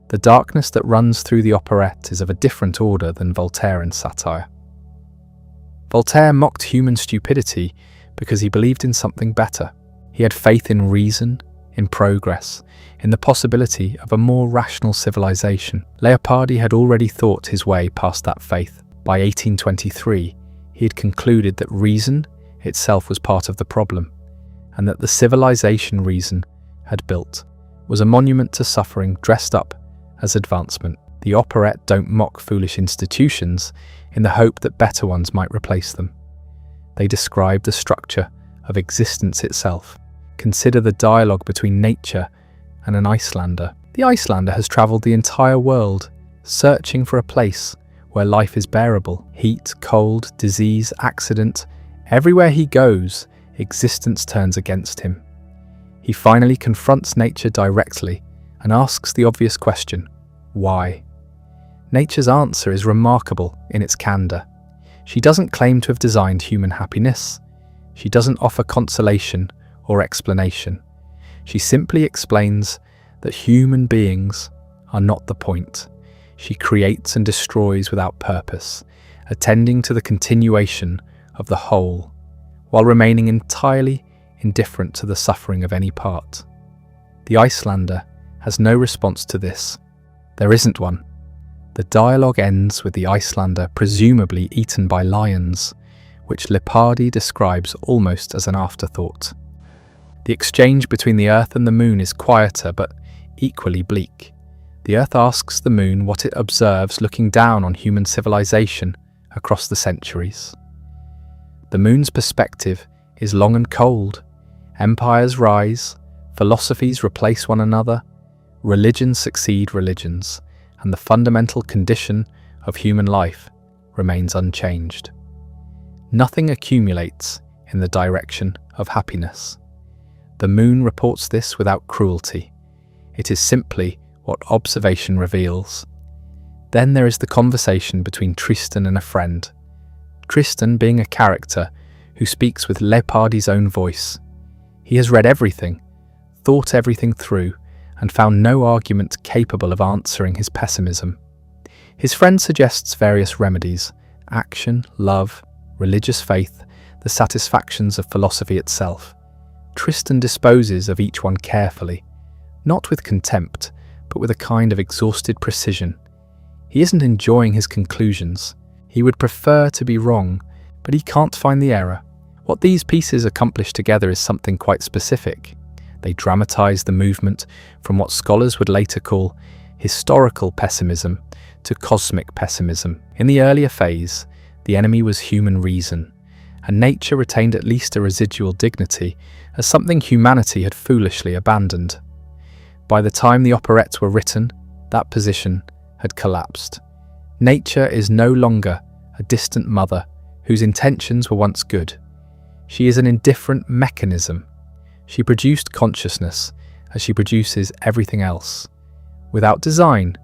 The darkness that runs through the operette is of a different order than Voltairean satire. Voltaire mocked human stupidity because he believed in something better. He had faith in reason, in progress, in the possibility of a more rational civilization. Leopardi had already thought his way past that faith. By 1823, he had concluded that reason itself was part of the problem, and that the civilization reason had built was a monument to suffering dressed up as advancement. The operette don't mock foolish institutions in the hope that better ones might replace them. They describe the structure of existence itself. Consider the dialogue between nature and an Icelander. The Icelander has travelled the entire world, searching for a place where life is bearable. Heat, cold, disease, accident, everywhere he goes, existence turns against him. He finally confronts nature directly and asks the obvious question, why? Nature's answer is remarkable in its candour. She doesn't claim to have designed human happiness. She doesn't offer consolation or explanation. She simply explains that human beings are not the point. She creates and destroys without purpose, attending to the continuation of the whole, while remaining entirely indifferent to the suffering of any part. The Icelander has no response to this. There isn't one. The dialogue ends with the Icelander presumably eaten by lions, which Leopardi describes almost as an afterthought. The exchange between the Earth and the Moon is quieter but equally bleak. The Earth asks the Moon what it observes looking down on human civilization across the centuries. The Moon's perspective is long and cold. Empires rise, philosophies replace one another, religions succeed religions, and the fundamental condition of human life remains unchanged. Nothing accumulates in the direction of happiness. The Moon reports this without cruelty. It is simply what observation reveals. Then there is the conversation between Tristan and a friend. Tristan being a character who speaks with Leopardi's own voice. He has read everything, thought everything through, and found no argument capable of answering his pessimism. His friend suggests various remedies: action, love, religious faith, the satisfactions of philosophy itself. Tristan disposes of each one carefully, not with contempt, but with a kind of exhausted precision. He isn't enjoying his conclusions. He would prefer to be wrong, but he can't find the error. What these pieces accomplish together is something quite specific. They dramatize the movement from what scholars would later call historical pessimism to cosmic pessimism. In the earlier phase, the enemy was human reason, and nature retained at least a residual dignity as something humanity had foolishly abandoned. By the time the operettes were written, that position had collapsed. Nature is no longer a distant mother whose intentions were once good. She is an indifferent mechanism. She produced consciousness as she produces everything else, without design,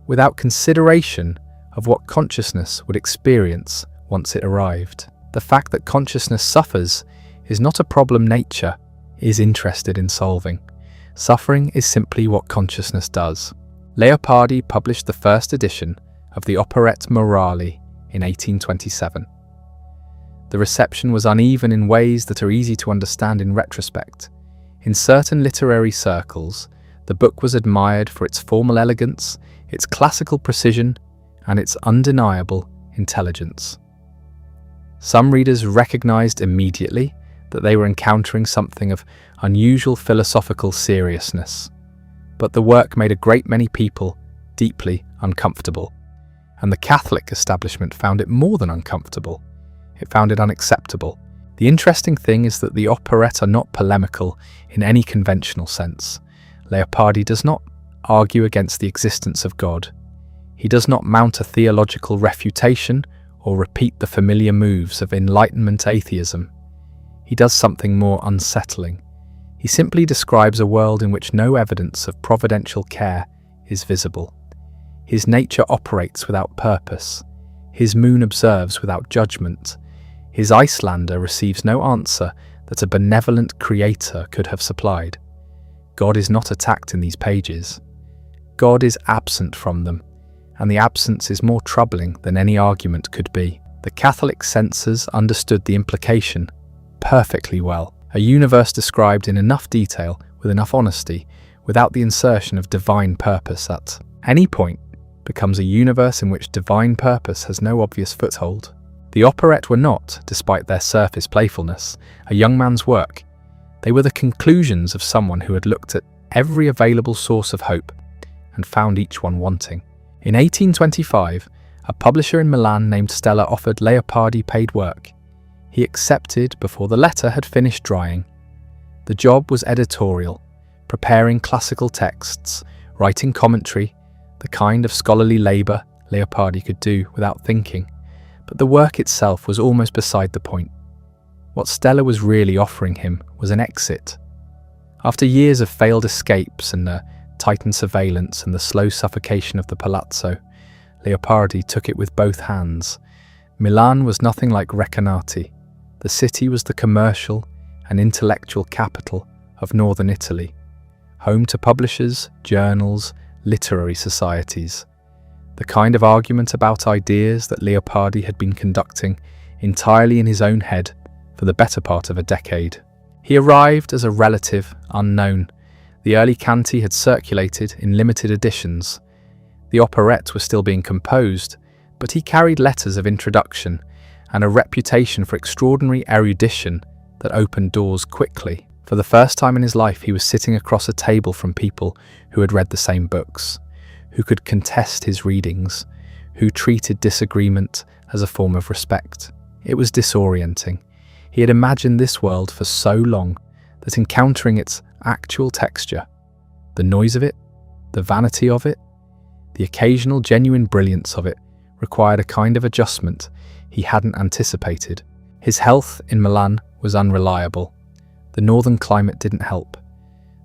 without consideration of what consciousness would experience once it arrived. The fact that consciousness suffers is not a problem nature is interested in solving. Suffering is simply what consciousness does. Leopardi published the first edition of the Operette Morali in 1827. The reception was uneven in ways that are easy to understand in retrospect. In certain literary circles, the book was admired for its formal elegance, its classical precision, and its undeniable intelligence. Some readers recognized immediately that they were encountering something of unusual philosophical seriousness, but the work made a great many people deeply uncomfortable, and the Catholic establishment found it more than uncomfortable. It found it unacceptable. The interesting thing is that the operette are not polemical in any conventional sense. Leopardi does not argue against the existence of God. He does not mount a theological refutation or repeat the familiar moves of Enlightenment atheism. He does something more unsettling. He simply describes a world in which no evidence of providential care is visible. His nature operates without purpose. His moon observes without judgment. His Icelander receives no answer that a benevolent creator could have supplied. God is not attacked in these pages. God is absent from them, and the absence is more troubling than any argument could be. The Catholic censors understood the implication perfectly well. A universe described in enough detail, with enough honesty, without the insertion of divine purpose at any point, becomes a universe in which divine purpose has no obvious foothold. The operette were not, despite their surface playfulness, a young man's work. They were the conclusions of someone who had looked at every available source of hope and found each one wanting. In 1825, a publisher in Milan named Stella offered Leopardi paid work. He accepted before the letter had finished drying. The job was editorial, preparing classical texts, writing commentary, the kind of scholarly labour Leopardi could do without thinking. But the work itself was almost beside the point. What Stella was really offering him was an exit. After years of failed escapes and the tightened surveillance and the slow suffocation of the palazzo, Leopardi took it with both hands. Milan was nothing like Recanati. The city was the commercial and intellectual capital of northern Italy, home to publishers, journals, literary societies. The kind of argument about ideas that Leopardi had been conducting entirely in his own head for the better part of a decade. He arrived as a relative unknown. The early Canti had circulated in limited editions. The operette was still being composed, but he carried letters of introduction and a reputation for extraordinary erudition that opened doors quickly. For the first time in his life, he was sitting across a table from people who had read the same books, who could contest his readings, who treated disagreement as a form of respect. It was disorienting. He had imagined this world for so long that encountering its actual texture, the noise of it, the vanity of it, the occasional genuine brilliance of it, required a kind of adjustment he hadn't anticipated. His health in Milan was unreliable. The northern climate didn't help.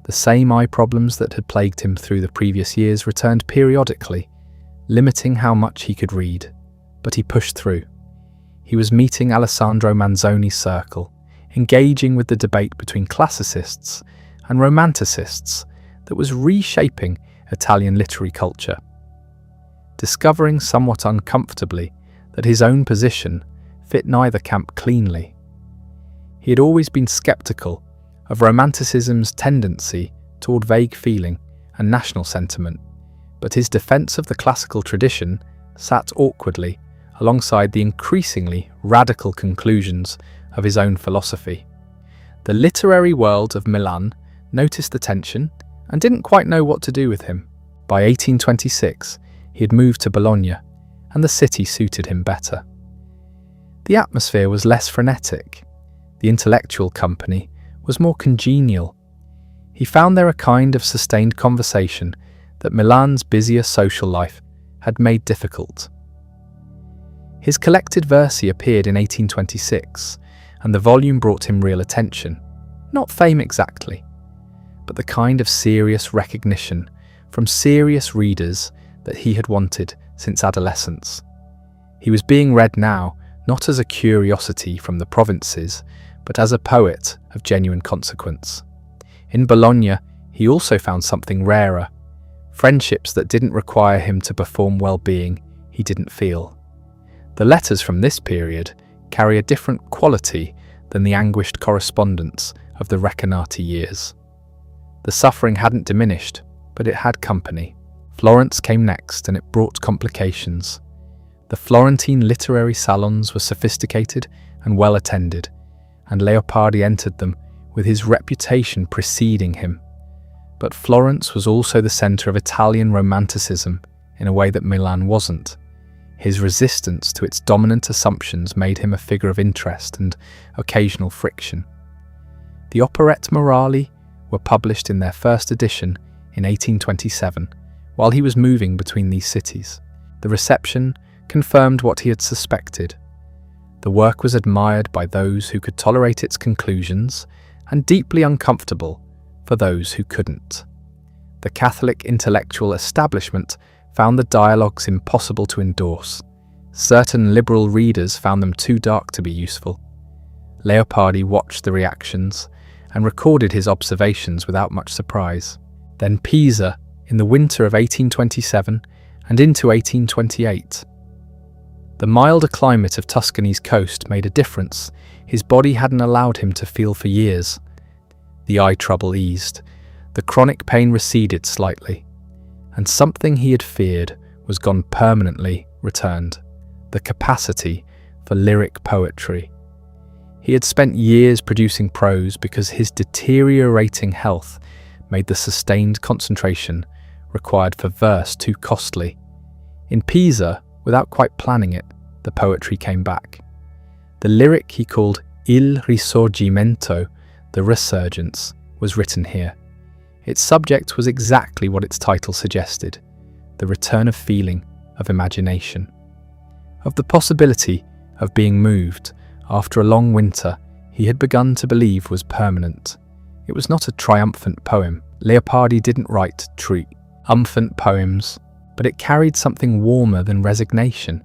The same eye problems that had plagued him through the previous years returned periodically, limiting how much he could read. But he pushed through. He was meeting Alessandro Manzoni's circle, engaging with the debate between classicists and romanticists that was reshaping Italian literary culture. Discovering somewhat uncomfortably that his own position fit neither camp cleanly. He had always been sceptical of Romanticism's tendency toward vague feeling and national sentiment, but his defense of the classical tradition sat awkwardly alongside the increasingly radical conclusions of his own philosophy. The literary world of Milan noticed the tension and didn't quite know what to do with him. By 1826, he had moved to Bologna, and the city suited him better. The atmosphere was less frenetic. The intellectual company was more congenial. He found there a kind of sustained conversation that Milan's busier social life had made difficult. His collected versi appeared in 1826, and the volume brought him real attention. Not fame exactly, but the kind of serious recognition from serious readers that he had wanted since adolescence. He was being read now not as a curiosity from the provinces, but as a poet of genuine consequence. In Bologna, he also found something rarer, friendships that didn't require him to perform well-being he didn't feel. The letters from this period carry a different quality than the anguished correspondence of the Recanati years. The suffering hadn't diminished, but it had company. Florence came next, and it brought complications. The Florentine literary salons were sophisticated and well attended, and Leopardi entered them with his reputation preceding him. But Florence was also the centre of Italian Romanticism in a way that Milan wasn't. His resistance to its dominant assumptions made him a figure of interest and occasional friction. The Operette Morali were published in their first edition in 1827, while he was moving between these cities. The reception confirmed what he had suspected. The work was admired by those who could tolerate its conclusions and deeply uncomfortable for those who couldn't. The Catholic intellectual establishment found the dialogues impossible to endorse. Certain liberal readers found them too dark to be useful. Leopardi watched the reactions and recorded his observations without much surprise. Then Pisa, in the winter of 1827 and into 1828. The milder climate of Tuscany's coast made a difference his body hadn't allowed him to feel for years. The eye trouble eased, the chronic pain receded slightly, and something he had feared was gone permanently returned: the capacity for lyric poetry. He had spent years producing prose because his deteriorating health made the sustained concentration required for verse too costly. In Pisa, without quite planning it, the poetry came back. The lyric he called Il Risorgimento, the resurgence, was written here. Its subject was exactly what its title suggested: the return of feeling, of imagination, of the possibility of being moved after a long winter he had begun to believe was permanent. It was not a triumphant poem. Leopardi didn't write triumphant poems, but it carried something warmer than resignation.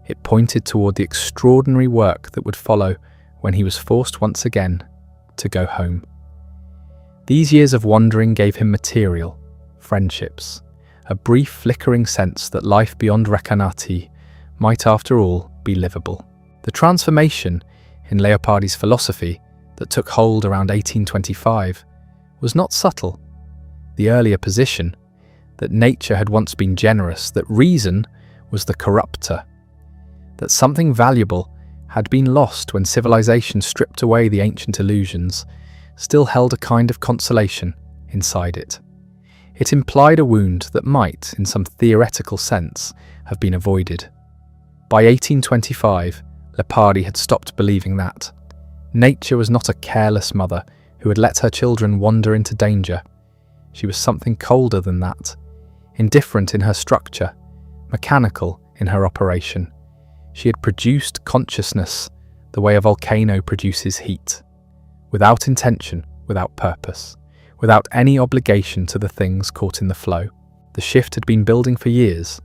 It pointed toward the extraordinary work that would follow when he was forced once again to go home. These years of wandering gave him material, friendships, a brief flickering sense that life beyond Recanati might after all be livable. The transformation in Leopardi's philosophy that took hold around 1825 was not subtle. The earlier position, that nature had once been generous, that reason was the corrupter, that something valuable had been lost when civilization stripped away the ancient illusions, still held a kind of consolation inside it. It implied a wound that might, in some theoretical sense, have been avoided. By 1825, Leopardi had stopped believing that. Nature was not a careless mother who had let her children wander into danger. She was something colder than that, indifferent in her structure, mechanical in her operation. She had produced consciousness the way a volcano produces heat, without intention, without purpose, without any obligation to the things caught in the flow. The shift had been building for years.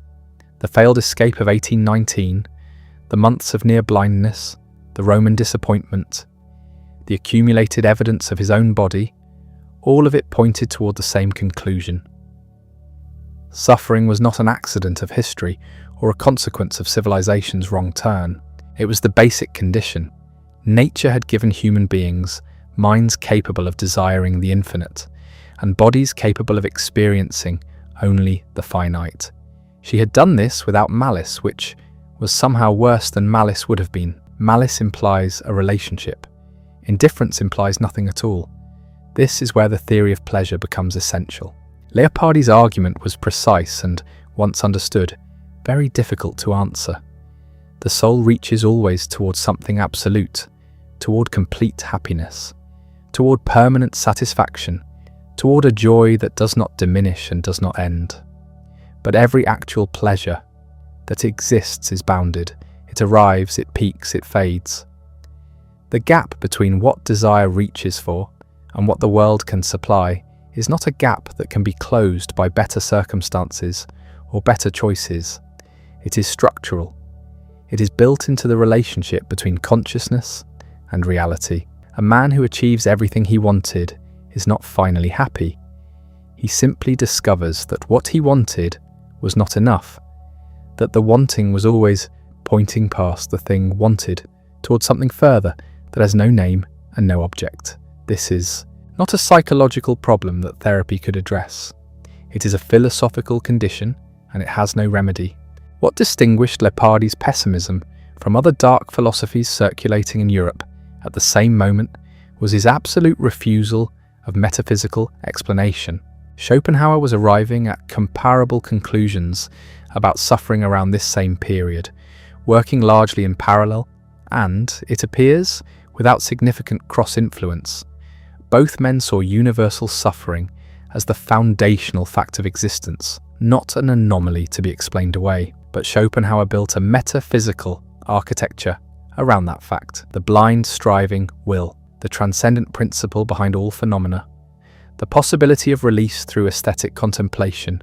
The failed escape of 1819, the months of near blindness, the Roman disappointment, the accumulated evidence of his own body, all of it pointed toward the same conclusion. Suffering was not an accident of history or a consequence of civilization's wrong turn. It was the basic condition. Nature had given human beings minds capable of desiring the infinite, and bodies capable of experiencing only the finite. She had done this without malice, which was somehow worse than malice would have been. Malice implies a relationship. Indifference implies nothing at all. This is where the theory of pleasure becomes essential. Leopardi's argument was precise and, once understood, very difficult to answer. The soul reaches always toward something absolute, toward complete happiness, toward permanent satisfaction, toward a joy that does not diminish and does not end. But every actual pleasure that exists is bounded. It arrives, it peaks, it fades. The gap between what desire reaches for and what the world can supply is not a gap that can be closed by better circumstances or better choices. It is structural. It is built into the relationship between consciousness and reality. A man who achieves everything he wanted is not finally happy. He simply discovers that what he wanted was not enough, that the wanting was always pointing past the thing wanted towards something further that has no name and no object. This is not a psychological problem that therapy could address. It is a philosophical condition, and it has no remedy. What distinguished Leopardi's pessimism from other dark philosophies circulating in Europe at the same moment was his absolute refusal of metaphysical explanation. Schopenhauer was arriving at comparable conclusions about suffering around this same period, working largely in parallel and, it appears, without significant cross-influence. Both men saw universal suffering as the foundational fact of existence, not an anomaly to be explained away. But Schopenhauer built a metaphysical architecture around that fact: the blind striving will, the transcendent principle behind all phenomena, the possibility of release through aesthetic contemplation,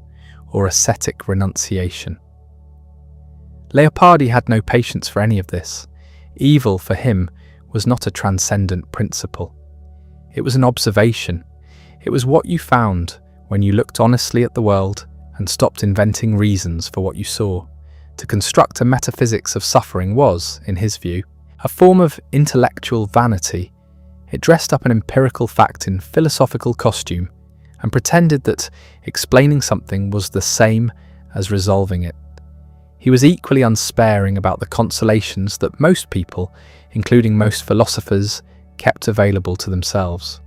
or ascetic renunciation. Leopardi had no patience for any of this. Evil, for him, was not a transcendent principle. It was an observation. It was what you found when you looked honestly at the world and stopped inventing reasons for what you saw. To construct a metaphysics of suffering was, in his view, a form of intellectual vanity. It dressed up an empirical fact in philosophical costume and pretended that explaining something was the same as resolving it. He was equally unsparing about the consolations that most people, including most philosophers, kept available to themselves.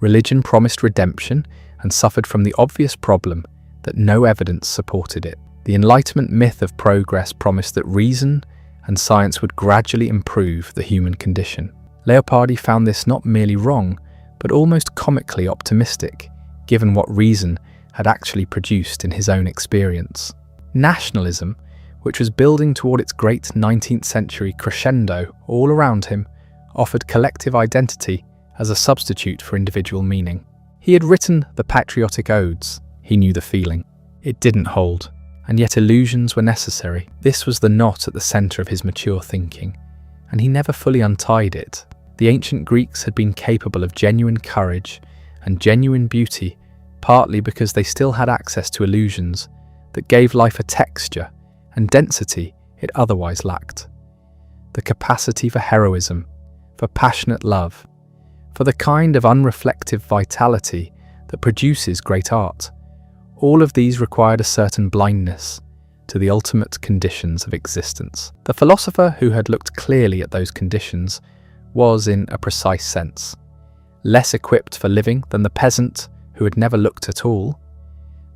Religion promised redemption and suffered from the obvious problem that no evidence supported it. The Enlightenment myth of progress promised that reason and science would gradually improve the human condition. Leopardi found this not merely wrong, but almost comically optimistic, given what reason had actually produced in his own experience. Nationalism, which was building toward its great 19th century crescendo all around him, offered collective identity as a substitute for individual meaning. He had written the patriotic odes. He knew the feeling. It didn't hold, and yet illusions were necessary. This was the knot at the center of his mature thinking, and he never fully untied it. The ancient Greeks had been capable of genuine courage and genuine beauty, partly because they still had access to illusions that gave life a texture and density it otherwise lacked. The capacity for heroism, for passionate love, for the kind of unreflective vitality that produces great art. All of these required a certain blindness to the ultimate conditions of existence. The philosopher who had looked clearly at those conditions was, in a precise sense, less equipped for living than the peasant who had never looked at all.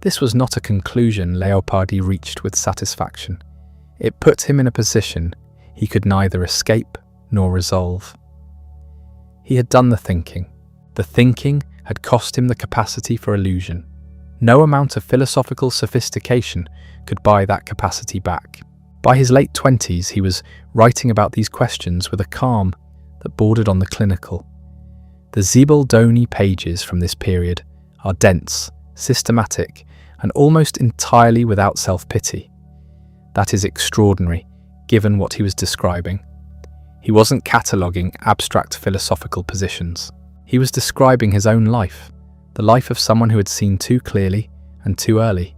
This was not a conclusion Leopardi reached with satisfaction. It put him in a position he could neither escape nor resolve. He had done the thinking. The thinking had cost him the capacity for illusion. No amount of philosophical sophistication could buy that capacity back. By his late 20s, he was writing about these questions with a calm that bordered on the clinical. The Zibaldone pages from this period are dense, systematic, and almost entirely without self-pity. That is extraordinary, given what he was describing. He wasn't cataloguing abstract philosophical positions. He was describing his own life, the life of someone who had seen too clearly and too early,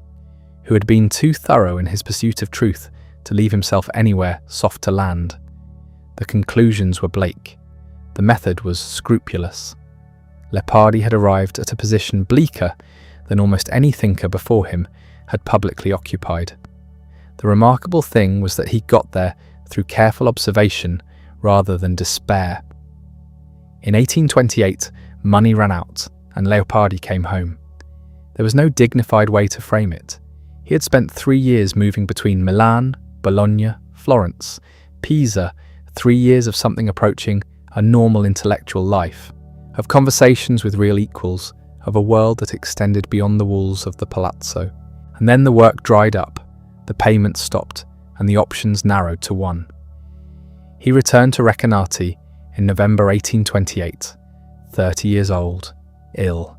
who had been too thorough in his pursuit of truth to leave himself anywhere soft to land. The conclusions were bleak. The method was scrupulous. Leopardi had arrived at a position bleaker than almost any thinker before him had publicly occupied. The remarkable thing was that he got there through careful observation rather than despair. In 1828, money ran out, and Leopardi came home. There was no dignified way to frame it. He had spent 3 years moving between Milan, Bologna, Florence, Pisa, 3 years of something approaching a normal intellectual life, of conversations with real equals, of a world that extended beyond the walls of the palazzo. And then the work dried up, the payments stopped, and the options narrowed to one. He returned to Recanati in November 1828, 30 years old, ill,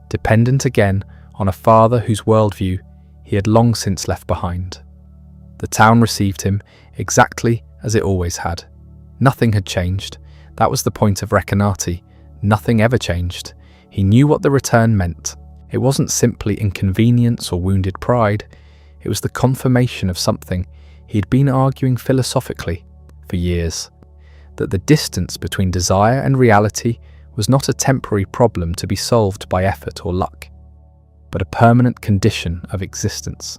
dependent again on a father whose worldview he had long since left behind. The town received him exactly as it always had. Nothing had changed. That was the point of Recanati. Nothing ever changed. He knew what the return meant. It wasn't simply inconvenience or wounded pride. It was the confirmation of something he had been arguing philosophically for years, that the distance between desire and reality was not a temporary problem to be solved by effort or luck, but a permanent condition of existence.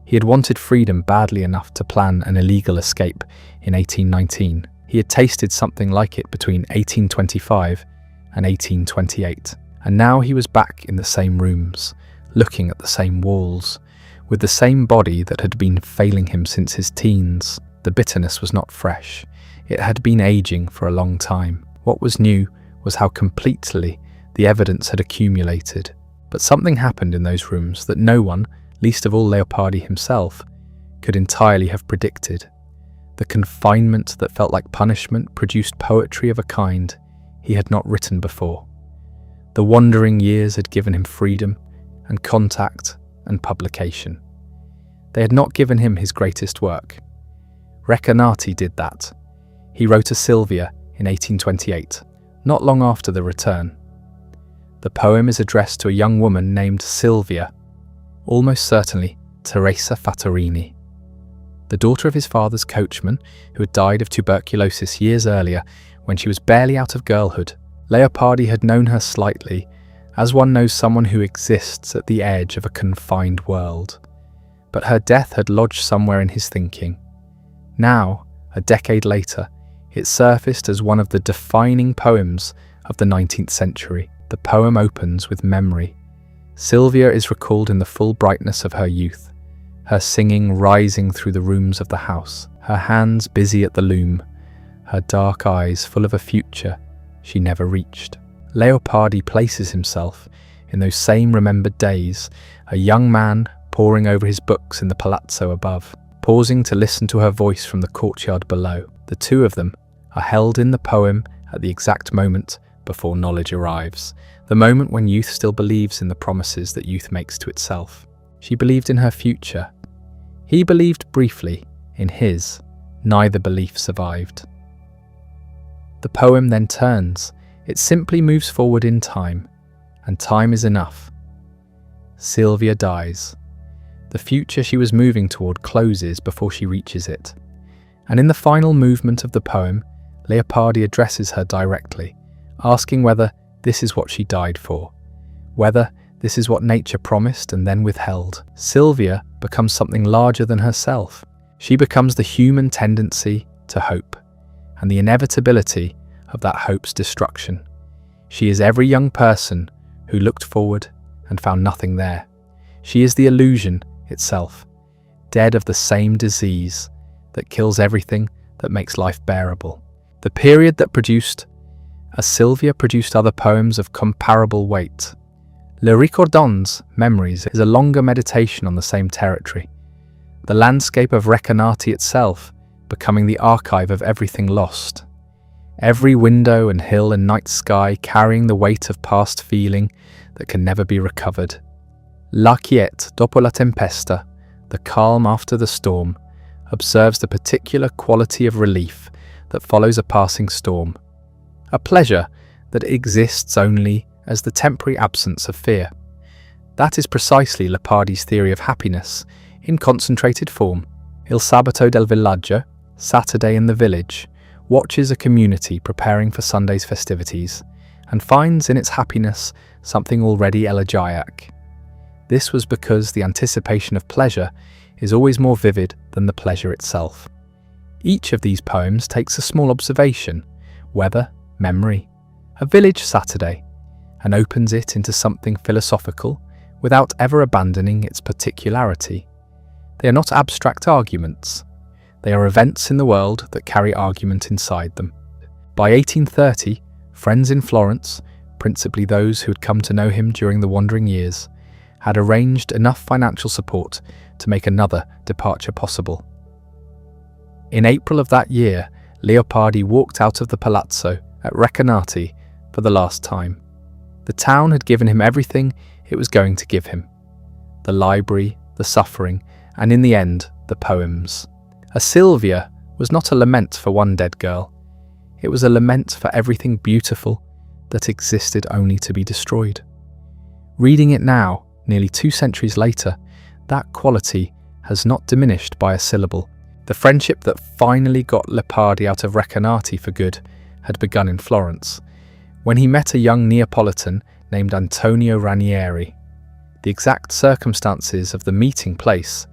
He had wanted freedom badly enough to plan an illegal escape in 1819. He had tasted something like it between 1825 and 1828, and now he was back in the same rooms, looking at the same walls, with the same body that had been failing him since his teens. The bitterness was not fresh. It had been aging for a long time. What was new was how completely the evidence had accumulated. But something happened in those rooms that no one, least of all Leopardi himself, could entirely have predicted. The confinement that felt like punishment produced poetry of a kind he had not written before. The wandering years had given him freedom and contact and publication. They had not given him his greatest work. Recanati did that. He wrote a Silvia in 1828, not long after the return. The poem is addressed to a young woman named Silvia, almost certainly Teresa Fattorini. The daughter of his father's coachman, who had died of tuberculosis years earlier when she was barely out of girlhood, Leopardi had known her slightly, as one knows someone who exists at the edge of a confined world. But her death had lodged somewhere in his thinking. Now, a decade later, it surfaced as one of the defining poems of the 19th century. The poem opens with memory. Silvia is recalled in the full brightness of her youth, her singing rising through the rooms of the house, her hands busy at the loom, her dark eyes full of a future she never reached. Leopardi places himself in those same remembered days, a young man poring over his books in the palazzo above, pausing to listen to her voice from the courtyard below. The two of them are held in the poem at the exact moment before knowledge arrives, the moment when youth still believes in the promises that youth makes to itself. She believed in her future. He believed briefly in his. Neither belief survived. The poem then turns. It simply moves forward in time, and time is enough. Silvia dies. The future she was moving toward closes before she reaches it. And in the final movement of the poem, Leopardi addresses her directly, asking whether this is what she died for, whether this is what nature promised and then withheld. Silvia becomes something larger than herself. She becomes the human tendency to hope, and the inevitability of that hope's destruction. She is every young person who looked forward and found nothing there. She is the illusion itself, dead of the same disease that kills everything that makes life bearable. The period that produced as Silvia produced other poems of comparable weight. Le Ricordons, Memories, is a longer meditation on the same territory. The landscape of Recanati itself becoming the archive of everything lost. Every window and hill and night sky carrying the weight of past feeling that can never be recovered. La quiete dopo la tempesta, the calm after the storm, observes the particular quality of relief that follows a passing storm. A pleasure that exists only as the temporary absence of fear. That is precisely Leopardi's theory of happiness in concentrated form. Il sabato del villaggio, Saturday in the village, watches a community preparing for Sunday's festivities and finds in its happiness something already elegiac. This was because the anticipation of pleasure is always more vivid than the pleasure itself. Each of these poems takes a small observation, weather, memory, a village Saturday, and opens it into something philosophical without ever abandoning its particularity. They are not abstract arguments. They are events in the world that carry argument inside them. By 1830, friends in Florence, principally those who had come to know him during the wandering years, had arranged enough financial support to make another departure possible. In April of that year, Leopardi walked out of the palazzo at Recanati for the last time. The town had given him everything it was going to give him. The library, the suffering, and in the end, the poems. A Silvia was not a lament for one dead girl. It was a lament for everything beautiful that existed only to be destroyed. Reading it now, nearly 2 centuries later, that quality has not diminished by a syllable. The friendship that finally got Leopardi out of Recanati for good had begun in Florence, when he met a young Neapolitan named Antonio Ranieri. The exact circumstances of the meeting place,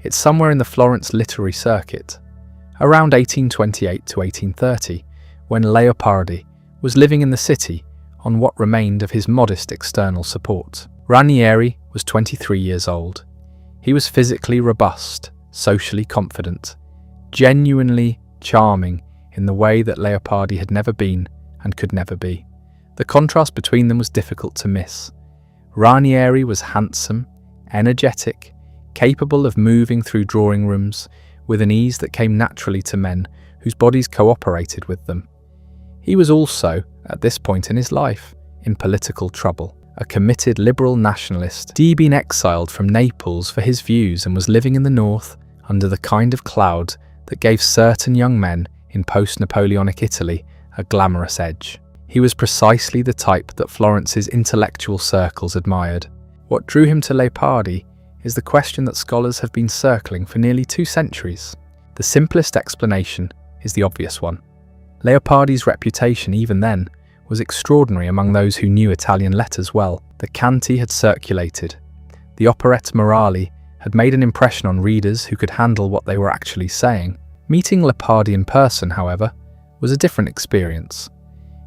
it's somewhere in the Florence literary circuit, around 1828 to 1830, when Leopardi was living in the city on what remained of his modest external support. Ranieri was 23 years old. He was physically robust, socially confident, genuinely charming in the way that Leopardi had never been and could never be. The contrast between them was difficult to miss. Ranieri was handsome, energetic, capable of moving through drawing rooms with an ease that came naturally to men whose bodies cooperated with them. He was also, at this point in his life, in political trouble. a committed liberal nationalist. He'd been exiled from Naples for his views and was living in the north under the kind of cloud that gave certain young men in post-Napoleonic Italy a glamorous edge. He was precisely the type that Florence's intellectual circles admired. What drew him to Leopardi is the question that scholars have been circling for nearly 2 centuries. The simplest explanation is the obvious one. Leopardi's reputation, even then, was extraordinary among those who knew Italian letters well. The Canti had circulated. The Operette Morali had made an impression on readers who could handle what they were actually saying. Meeting Leopardi in person, however, was a different experience.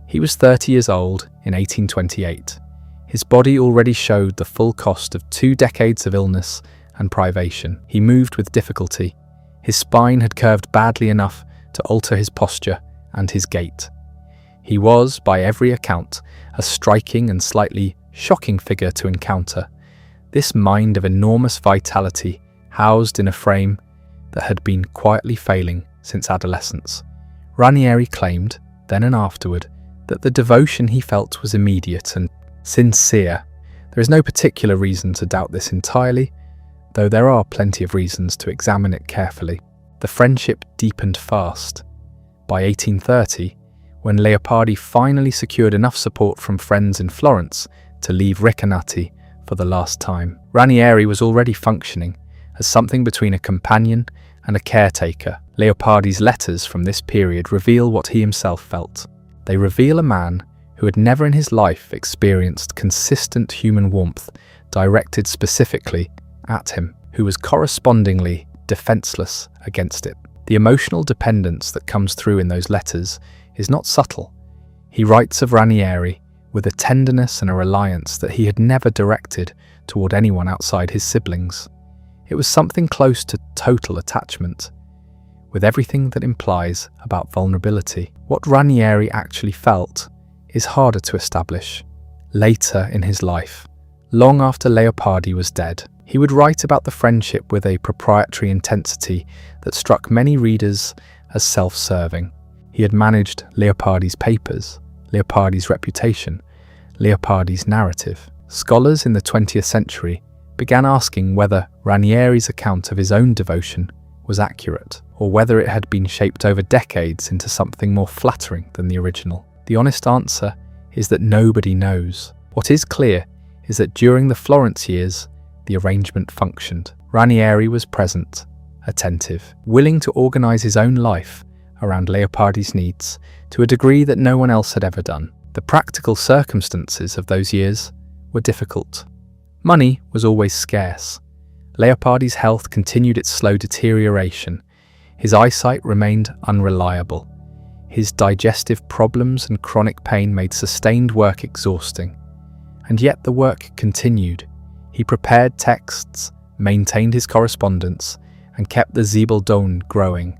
He was 30 years old in 1828. His body already showed the full cost of 2 decades of illness and privation. He moved with difficulty. His spine had curved badly enough to alter his posture and his gait. He was, by every account, a striking and slightly shocking figure to encounter. This mind of enormous vitality, housed in a frame that had been quietly failing since adolescence. Ranieri claimed, then and afterward, that the devotion he felt was immediate and sincere. There is no particular reason to doubt this entirely, though there are plenty of reasons to examine it carefully. The friendship deepened fast. By 1830, when Leopardi finally secured enough support from friends in Florence to leave Recanati for the last time, Ranieri was already functioning as something between a companion and a caretaker. Leopardi's letters from this period reveal what he himself felt. They reveal a man who had never in his life experienced consistent human warmth directed specifically at him, who was correspondingly defenseless against it. The emotional dependence that comes through in those letters is not subtle. He writes of Ranieri with a tenderness and a reliance that he had never directed toward anyone outside his siblings. It was something close to total attachment, with everything that implies about vulnerability. What Ranieri actually felt is harder to establish. Later in his life, long after Leopardi was dead, he would write about the friendship with a proprietary intensity that struck many readers as self-serving. He had managed Leopardi's papers, Leopardi's reputation, Leopardi's narrative. Scholars in the 20th century began asking whether Ranieri's account of his own devotion was accurate, or whether it had been shaped over decades into something more flattering than the original. The honest answer is that nobody knows. What is clear is that during the Florence years, the arrangement functioned. Ranieri was present, attentive, willing to organize his own life around Leopardi's needs to a degree that no one else had ever done. The practical circumstances of those years were difficult. Money was always scarce. Leopardi's health continued its slow deterioration. His eyesight remained unreliable. His digestive problems and chronic pain made sustained work exhausting. And yet the work continued. He prepared texts, maintained his correspondence, and kept the Zibaldone growing.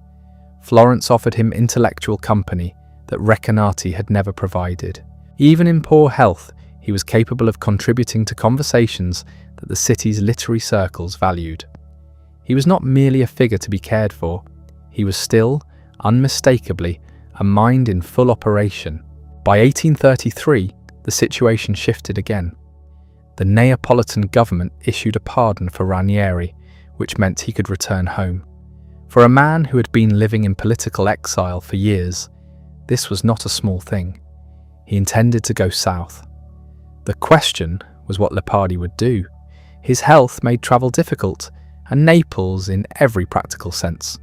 Florence offered him intellectual company that Recanati had never provided. Even in poor health, he was capable of contributing to conversations that the city's literary circles valued. He was not merely a figure to be cared for. He was still, unmistakably, a mind in full operation. By 1833, the situation shifted again. The Neapolitan government issued a pardon for Ranieri, which meant he could return home. For a man who had been living in political exile for years, this was not a small thing. He intended to go south. The question was what Leopardi would do. His health made travel difficult, and Naples, in every practical sense,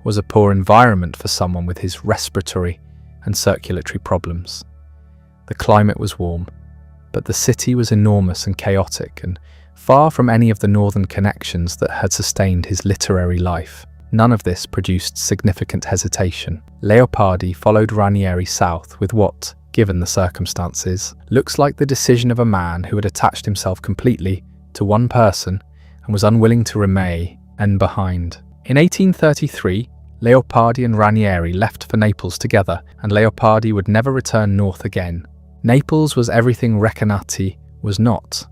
was a poor environment for someone with his respiratory and circulatory problems. The climate was warm, but the city was enormous and chaotic and far from any of the northern connections that had sustained his literary life. None of this produced significant hesitation. Leopardi followed Ranieri south with what, given the circumstances, looks like the decision of a man who had attached himself completely to one person and was unwilling to remain behind. In 1833, Leopardi and Ranieri left for Naples together, and Leopardi would never return north again. Naples was everything Recanati was not: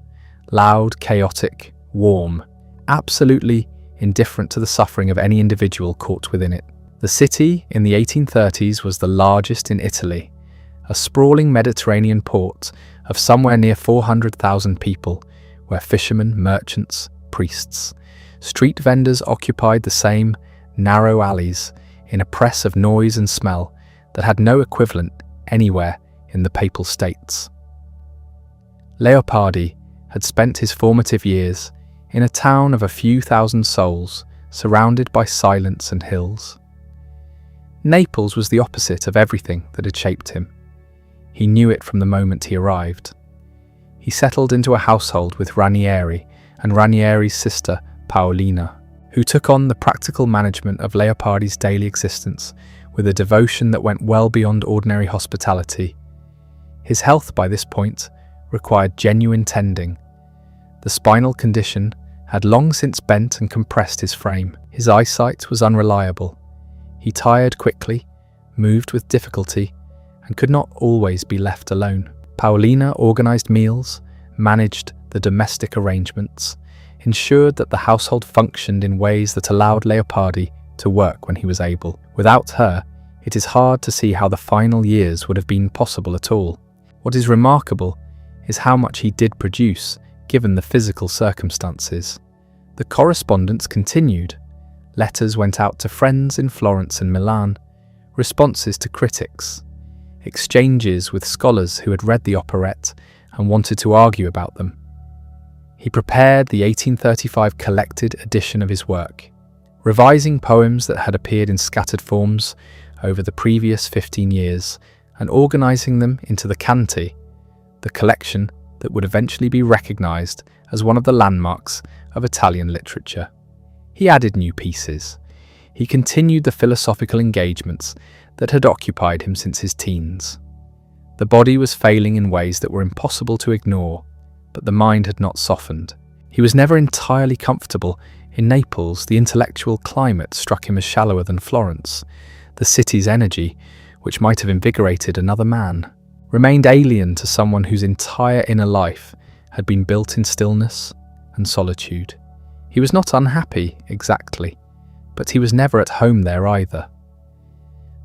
loud, chaotic, warm, absolutely indifferent to the suffering of any individual caught within it. The city in the 1830s was the largest in Italy, a sprawling Mediterranean port of somewhere near 400,000 people, where fishermen, merchants, priests, street vendors occupied the same narrow alleys in a press of noise and smell that had no equivalent anywhere in the Papal States. Leopardi had spent his formative years in a town of a few thousand souls, surrounded by silence and hills. Naples was the opposite of everything that had shaped him. He knew it from the moment he arrived. He settled into a household with Ranieri and Ranieri's sister, Paolina, who took on the practical management of Leopardi's daily existence with a devotion that went well beyond ordinary hospitality. His health by this point required genuine tending. The spinal condition had long since bent and compressed his frame. His eyesight was unreliable. He tired quickly, moved with difficulty, and could not always be left alone. Paolina organised meals, managed the domestic arrangements, ensured that the household functioned in ways that allowed Leopardi to work when he was able. Without her, it is hard to see how the final years would have been possible at all. What is remarkable is how much he did produce, given the physical circumstances. The correspondence continued. Letters went out to friends in Florence and Milan, responses to critics, exchanges with scholars who had read the operette and wanted to argue about them. He prepared the 1835 collected edition of his work, revising poems that had appeared in scattered forms over the previous 15 years and organising them into the Canti, the collection that would eventually be recognised as one of the landmarks of Italian literature. He added new pieces. He continued the philosophical engagements that had occupied him since his teens. The body was failing in ways that were impossible to ignore, but the mind had not softened. He was never entirely comfortable. In Naples, the intellectual climate struck him as shallower than Florence. The city's energy, which might have invigorated another man, remained alien to someone whose entire inner life had been built in stillness and solitude. He was not unhappy, exactly, but he was never at home there either.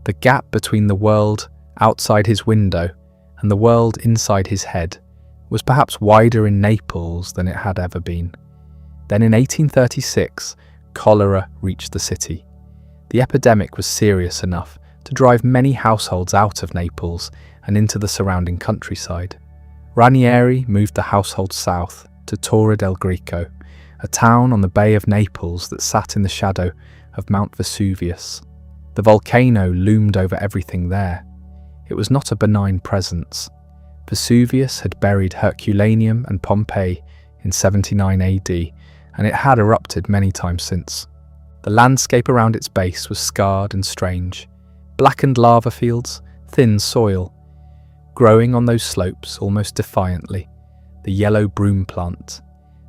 The gap between the world outside his window and the world inside his head was perhaps wider in Naples than it had ever been. Then in 1836, cholera reached the city. The epidemic was serious enough to drive many households out of Naples and into the surrounding countryside. Ranieri moved the household south to Torre del Greco, a town on the Bay of Naples that sat in the shadow of Mount Vesuvius. The volcano loomed over everything there. It was not a benign presence. Vesuvius had buried Herculaneum and Pompeii in 79 AD, and it had erupted many times since. The landscape around its base was scarred and strange. Blackened lava fields, thin soil. Growing on those slopes almost defiantly, the yellow broom plant,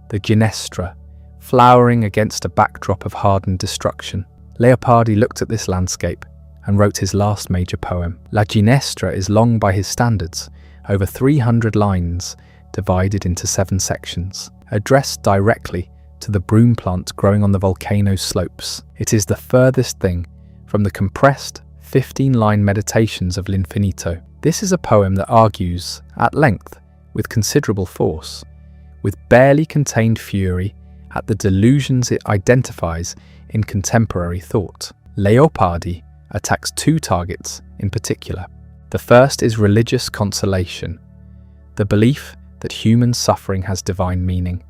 the Ginestra, flowering against a backdrop of hardened destruction. Leopardi looked at this landscape and wrote his last major poem. La Ginestra is long by his standards, over 300 lines, divided into 7 sections, addressed directly to the broom plant growing on the volcano's slopes. It is the furthest thing from the compressed 15-line meditations of L'Infinito. This is a poem that argues, at length, with considerable force, with barely contained fury, at the delusions it identifies in contemporary thought. Leopardi attacks 2 targets in particular. The first is religious consolation, the belief that human suffering has divine meaning,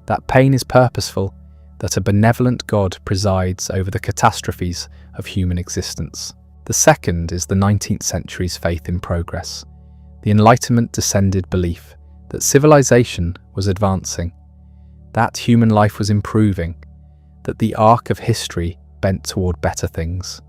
that pain is purposeful, that a benevolent God presides over the catastrophes of human existence. The second is the 19th century's faith in progress, the Enlightenment descended belief that civilization was advancing, that human life was improving, that the arc of history bent toward better things.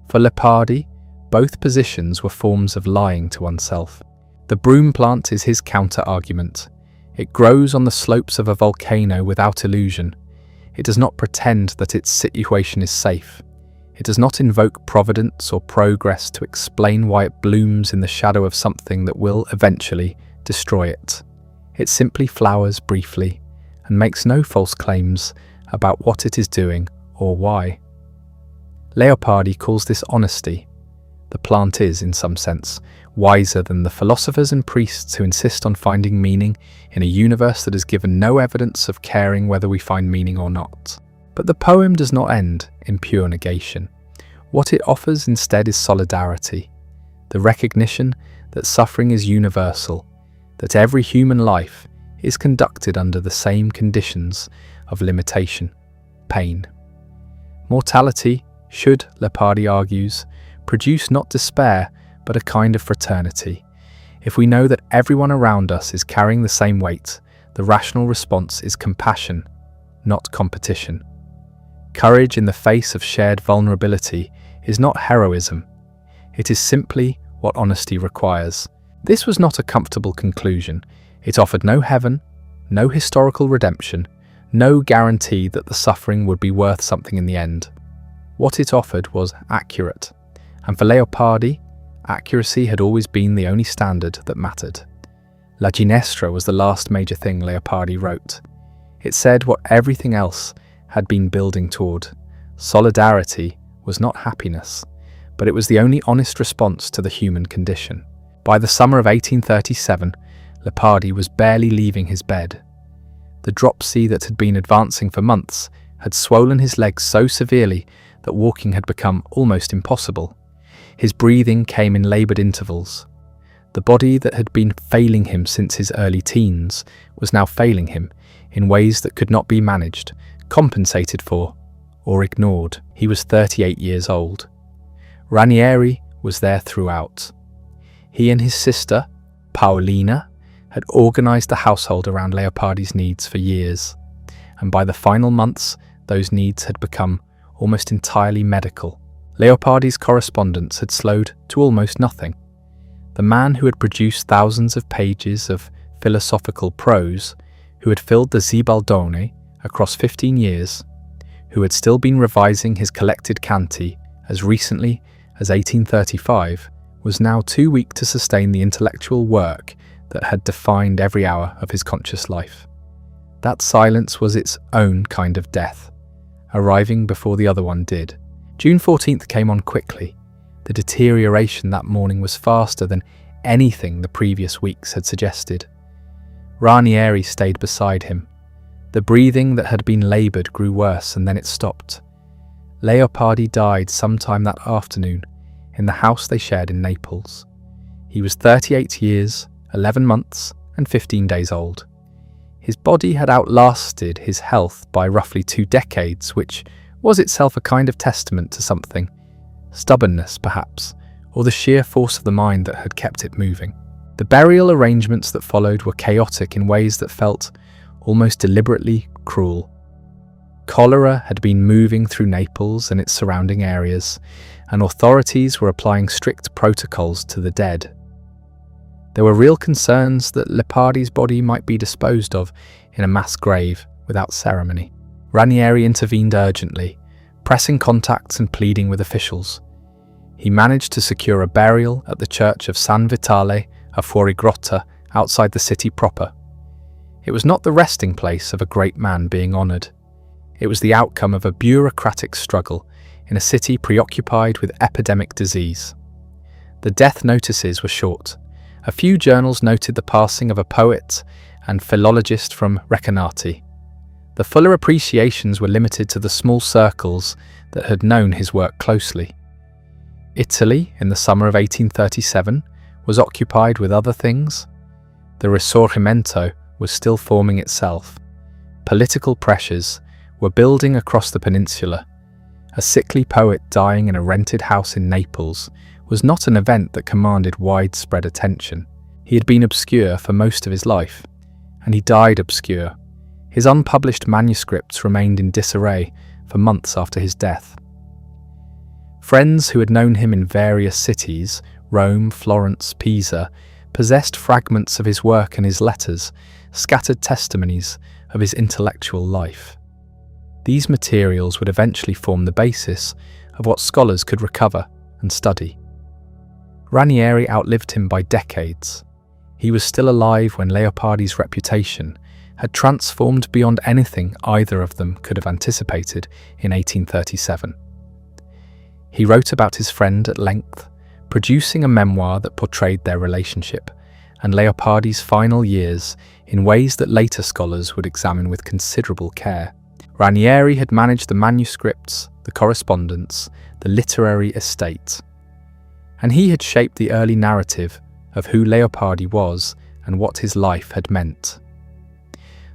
For Leopardi, both positions were forms of lying to oneself. The broom plant is his counter-argument. It grows on the slopes of a volcano without illusion. It does not pretend that its situation is safe. It does not invoke providence or progress to explain why it blooms in the shadow of something that will eventually destroy it. It simply flowers briefly and makes no false claims about what it is doing or why. Leopardi calls this honesty, The plant is, in some sense, wiser than the philosophers and priests who insist on finding meaning in a universe that has given no evidence of caring whether we find meaning or not. But the poem does not end in pure negation. What it offers instead is solidarity, the recognition that suffering is universal, that every human life is conducted under the same conditions of limitation, pain. Mortality should, Leopardi argues, produce not despair, but a kind of fraternity. If we know that everyone around us is carrying the same weight, the rational response is compassion, not competition. Courage in the face of shared vulnerability is not heroism. It is simply what honesty requires. This was not a comfortable conclusion. It offered no heaven, no historical redemption, no guarantee that the suffering would be worth something in the end. What it offered was accurate, and for Leopardi, accuracy had always been the only standard that mattered. La Ginestra was the last major thing Leopardi wrote. It said what everything else had been building toward. Solidarity was not happiness, but it was the only honest response to the human condition. By the summer of 1837, Leopardi was barely leaving his bed. The dropsy that had been advancing for months had swollen his legs so severely that walking had become almost impossible. His breathing came in laboured intervals. The body that had been failing him since his early teens was now failing him in ways that could not be managed, compensated for, or ignored. He was 38 years old. Ranieri was there throughout. He and his sister, Paolina, had organised the household around Leopardi's needs for years, and by the final months, those needs had become almost entirely medical. Leopardi's correspondence had slowed to almost nothing. The man who had produced thousands of pages of philosophical prose, who had filled the Zibaldone across 15 years, who had still been revising his collected Canti as recently as 1835, was now too weak to sustain the intellectual work that had defined every hour of his conscious life. That silence was its own kind of death, arriving before the other one did. June 14th came on quickly. The deterioration that morning was faster than anything the previous weeks had suggested. Ranieri stayed beside him. The breathing that had been laboured grew worse, and then it stopped. Leopardi died sometime that afternoon in the house they shared in Naples. He was 38 years, 11 months, and 15 days old. His body had outlasted his health by roughly 2 decades, which was itself a kind of testament to something. Stubbornness, perhaps, or the sheer force of the mind that had kept it moving. The burial arrangements that followed were chaotic in ways that felt almost deliberately cruel. Cholera had been moving through Naples and its surrounding areas, and authorities were applying strict protocols to the dead. There were real concerns that Leopardi's body might be disposed of in a mass grave without ceremony. Ranieri intervened urgently, pressing contacts and pleading with officials. He managed to secure a burial at the church of San Vitale a Fuorigrotta outside the city proper. It was not the resting place of a great man being honoured. It was the outcome of a bureaucratic struggle in a city preoccupied with epidemic disease. The death notices were short. A few journals noted the passing of a poet and philologist from Recanati. The fuller appreciations were limited to the small circles that had known his work closely. Italy, in the summer of 1837, was occupied with other things. The Risorgimento was still forming itself. Political pressures were building across the peninsula. A sickly poet dying in a rented house in Naples was not an event that commanded widespread attention. He had been obscure for most of his life, and he died obscure. His unpublished manuscripts remained in disarray for months after his death. Friends who had known him in various cities, Rome, Florence, Pisa, possessed fragments of his work and his letters, scattered testimonies of his intellectual life. These materials would eventually form the basis of what scholars could recover and study. Ranieri outlived him by decades. He was still alive when Leopardi's reputation had transformed beyond anything either of them could have anticipated in 1837. He wrote about his friend at length, producing a memoir that portrayed their relationship and Leopardi's final years in ways that later scholars would examine with considerable care. Ranieri had managed the manuscripts, the correspondence, the literary estate, and he had shaped the early narrative of who Leopardi was and what his life had meant.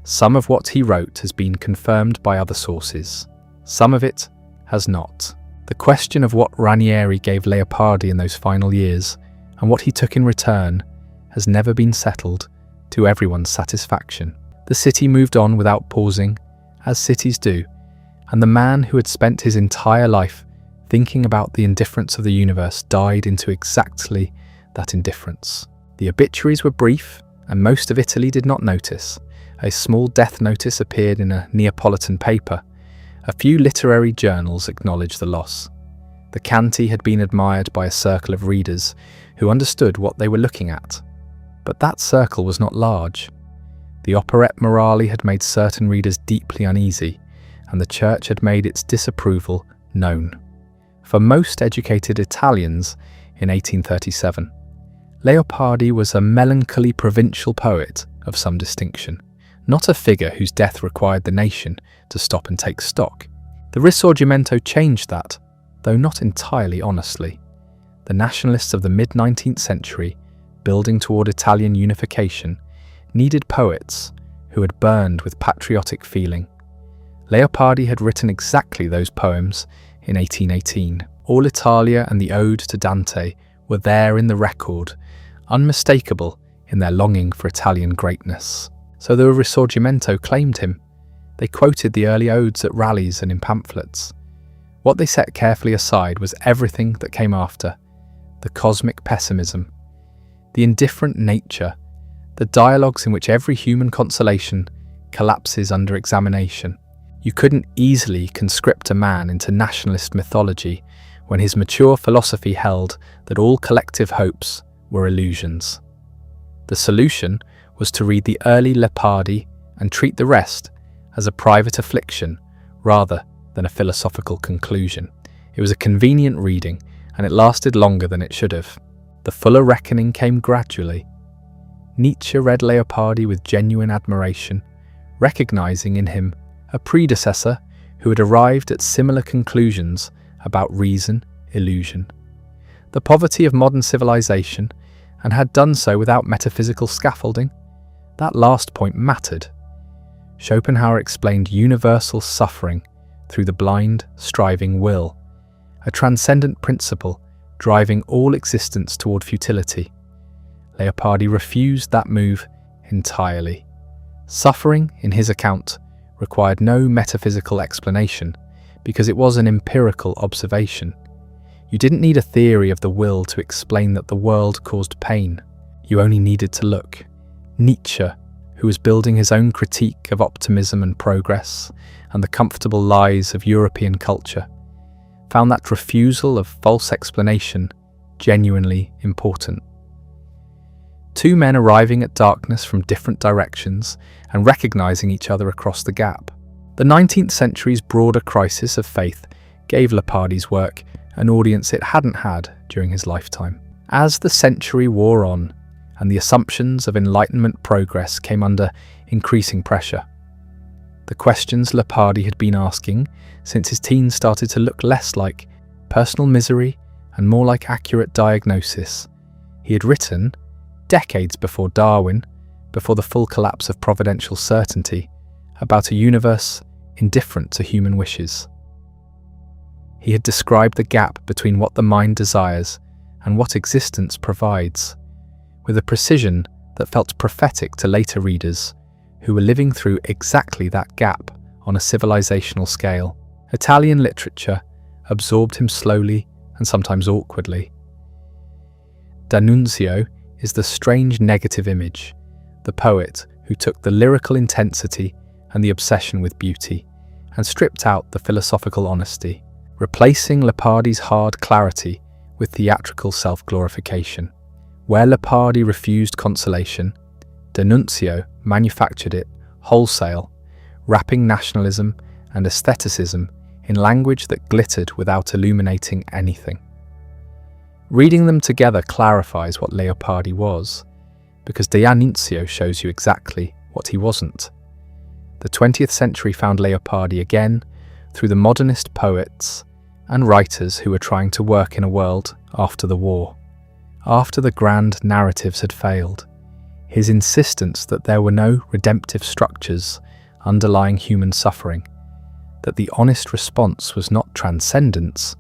Some of what he wrote has been confirmed by other sources. Some of it has not. The question of what Ranieri gave Leopardi in those final years and what he took in return has never been settled to everyone's satisfaction. The city moved on without pausing, as cities do, and the man who had spent his entire life thinking about the indifference of the universe died into exactly that indifference. The obituaries were brief, and most of Italy did not notice. A small death notice appeared in a Neapolitan paper. A few literary journals acknowledged the loss. The Canti had been admired by a circle of readers who understood what they were looking at. But that circle was not large. The Operette Morali had made certain readers deeply uneasy, and the church had made its disapproval known. For most educated Italians in 1837, Leopardi was a melancholy provincial poet of some distinction, not a figure whose death required the nation to stop and take stock. The Risorgimento changed that, though not entirely honestly. The nationalists of the mid-19th century, building toward Italian unification, needed poets who had burned with patriotic feeling. Leopardi had written exactly those poems in 1818. All Italia and the Ode to Dante were there in the record, unmistakable in their longing for Italian greatness. So the Risorgimento claimed him. They quoted the early odes at rallies and in pamphlets. What they set carefully aside was everything that came after: the cosmic pessimism, the indifferent nature, the dialogues in which every human consolation collapses under examination. You couldn't easily conscript a man into nationalist mythology when his mature philosophy held that all collective hopes were illusions. The solution was to read the early Leopardi and treat the rest as a private affliction rather than a philosophical conclusion. It was a convenient reading, and it lasted longer than it should have. The fuller reckoning came gradually. Nietzsche read Leopardi with genuine admiration, recognizing in him a predecessor who had arrived at similar conclusions about reason, illusion, the poverty of modern civilization, and had done so without metaphysical scaffolding. That last point mattered. Schopenhauer explained universal suffering through the blind, striving will, a transcendent principle driving all existence toward futility. Leopardi refused that move entirely. Suffering, in his account, required no metaphysical explanation because it was an empirical observation. You didn't need a theory of the will to explain that the world caused pain. You only needed to look. Nietzsche, who was building his own critique of optimism and progress and the comfortable lies of European culture, found that refusal of false explanation genuinely important. Two men arriving at darkness from different directions and recognizing each other across the gap. The 19th century's broader crisis of faith gave Leopardi's work an audience it hadn't had during his lifetime. As the century wore on and the assumptions of Enlightenment progress came under increasing pressure, the questions Leopardi had been asking since his teens started to look less like personal misery and more like accurate diagnosis. He had written, decades before Darwin, before the full collapse of providential certainty, about a universe indifferent to human wishes. He had described the gap between what the mind desires and what existence provides, with a precision that felt prophetic to later readers who were living through exactly that gap on a civilizational scale. Italian literature absorbed him slowly and sometimes awkwardly. D'Annunzio is the strange negative image, the poet who took the lyrical intensity and the obsession with beauty and stripped out the philosophical honesty, replacing Leopardi's hard clarity with theatrical self-glorification. Where Leopardi refused consolation, D'Annunzio manufactured it wholesale, wrapping nationalism and aestheticism in language that glittered without illuminating anything. Reading them together clarifies what Leopardi was, because D'Annunzio shows you exactly what he wasn't. The 20th century found Leopardi again through the modernist poets and writers who were trying to work in a world after the war. After the grand narratives had failed, his insistence that there were no redemptive structures underlying human suffering, that the honest response was not transcendence,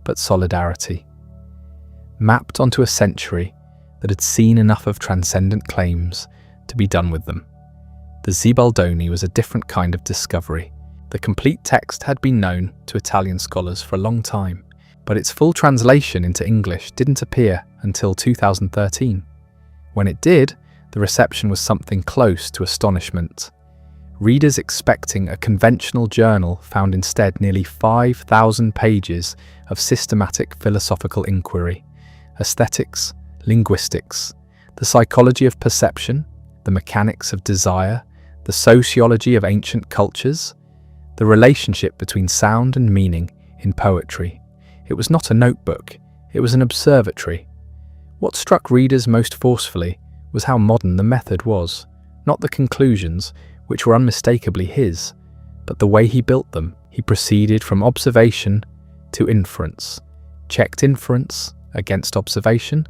but solidarity, mapped onto a century that had seen enough of transcendent claims to be done with them. The Zibaldone was a different kind of discovery. The complete text had been known to Italian scholars for a long time, but its full translation into English didn't appear until 2013. When it did, the reception was something close to astonishment. Readers expecting a conventional journal found instead nearly 5,000 pages of systematic philosophical inquiry, aesthetics, linguistics, the psychology of perception, the mechanics of desire, the sociology of ancient cultures, the relationship between sound and meaning in poetry. It was not a notebook, it was an observatory. What struck readers most forcefully was how modern the method was, not the conclusions, which were unmistakably his, but the way he built them. He proceeded from observation to inference, checked inference against observation,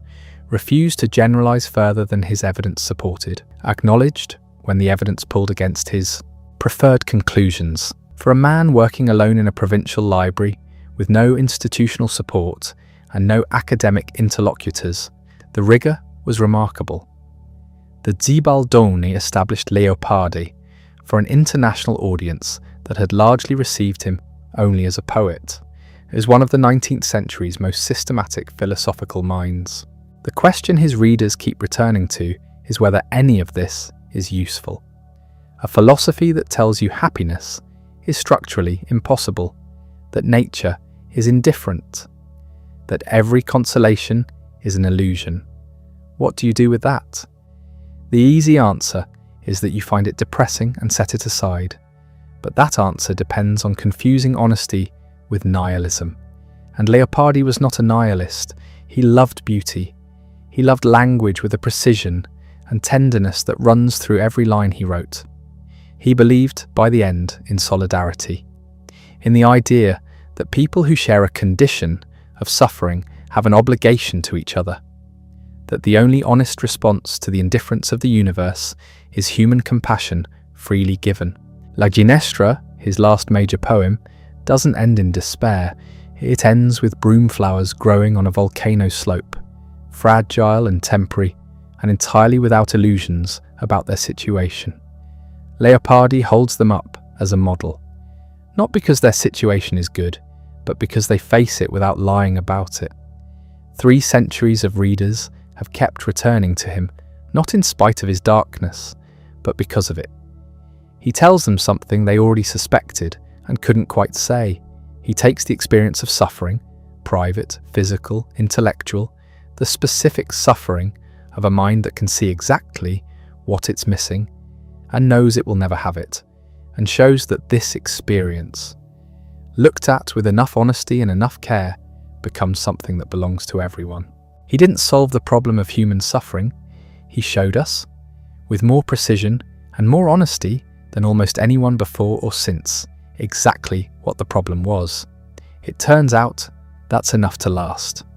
refused to generalize further than his evidence supported, acknowledged when the evidence pulled against his preferred conclusions. For a man working alone in a provincial library, with no institutional support and no academic interlocutors, the rigor was remarkable. The Zibaldone established Leopardi for an international audience that had largely received him only as a poet. It was one of the 19th century's most systematic philosophical minds. The question his readers keep returning to is whether any of this is useful. A philosophy that tells you happiness is structurally impossible, that nature is indifferent, that every consolation is an illusion. What do you do with that? The easy answer is that you find it depressing and set it aside, but that answer depends on confusing honesty with nihilism. And Leopardi was not a nihilist. He loved beauty. He loved language with a precision and tenderness that runs through every line he wrote. He believed, by the end, in solidarity, in the idea that people who share a condition of suffering have an obligation to each other, that the only honest response to the indifference of the universe is human compassion freely given. La Ginestra, his last major poem, doesn't end in despair. It ends with broom flowers growing on a volcano slope, fragile and temporary, and entirely without illusions about their situation. Leopardi holds them up as a model, not because their situation is good, but because they face it without lying about it. 3 centuries of readers have kept returning to him, not in spite of his darkness, but because of it. He tells them something they already suspected and couldn't quite say. He takes the experience of suffering, private, physical, intellectual, the specific suffering of a mind that can see exactly what it's missing and knows it will never have it, and shows that this experience, looked at with enough honesty and enough care, becomes something that belongs to everyone. He didn't solve the problem of human suffering. He showed us, with more precision and more honesty than almost anyone before or since, exactly what the problem was. It turns out that's enough to last.